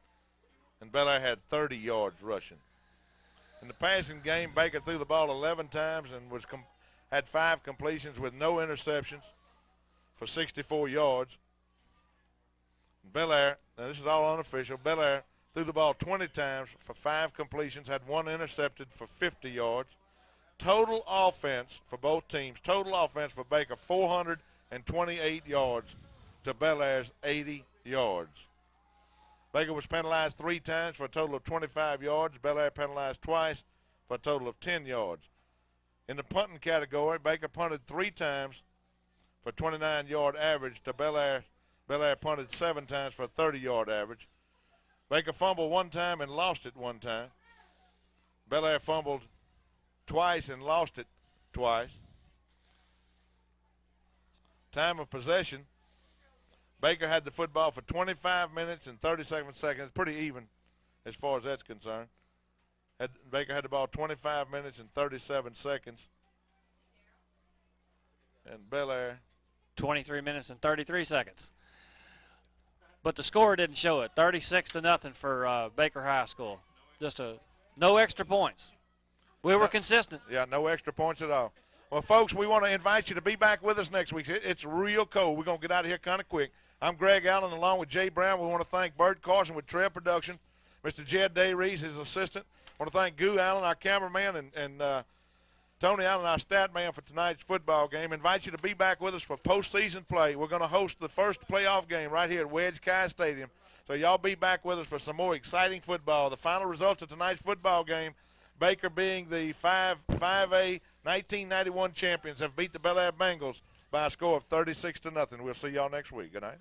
And Belaire had 30 yards rushing. In the passing game, Baker threw the ball 11 times and had 5 completions with no interceptions for 64 yards. Belaire, now this is all unofficial, Belaire threw the ball 20 times for 5 completions, had 1 intercepted for 50 yards. Total offense for both teams, total offense for Baker, 428 yards to Belaire's 80 yards. Baker was penalized 3 times for a total of 25 yards. Belaire penalized twice for a total of 10 yards. In the punting category, Baker punted 3 times for 29-yard average to Belaire. Belaire punted 7 times for a 30-yard average. Baker fumbled 1 time and lost it 1 time. Belaire fumbled twice and lost it twice. Time of possession, Baker had the football for 25 minutes and 37 seconds. Pretty even as far as that's concerned. Baker had the ball 25 minutes and 37 seconds. And Belaire 23 minutes and 33 seconds. But the score didn't show it. 36-0 for Baker High School. Just no extra points. We were consistent. Yeah, no extra points at all. Well, folks, we want to invite you to be back with us next week. It's real cold. We're going to get out of here kind of quick. I'm Greg Allen along with Jay Brown. We want to thank Bert Carson with Trail Production, Mr. Jed Day-Rees, his assistant. I want to thank Goo Allen, our cameraman, and Tony Allen, our stat man for tonight's football game. Invite you to be back with us for postseason play. We're going to host the first playoff game right here at Wedge Kyes Stadium. So y'all be back with us for some more exciting football. The final results of tonight's football game, Baker being the 5A 1991 champions, have beat the Belaire Bengals by a score of 36-0. We'll see y'all next week. Good night.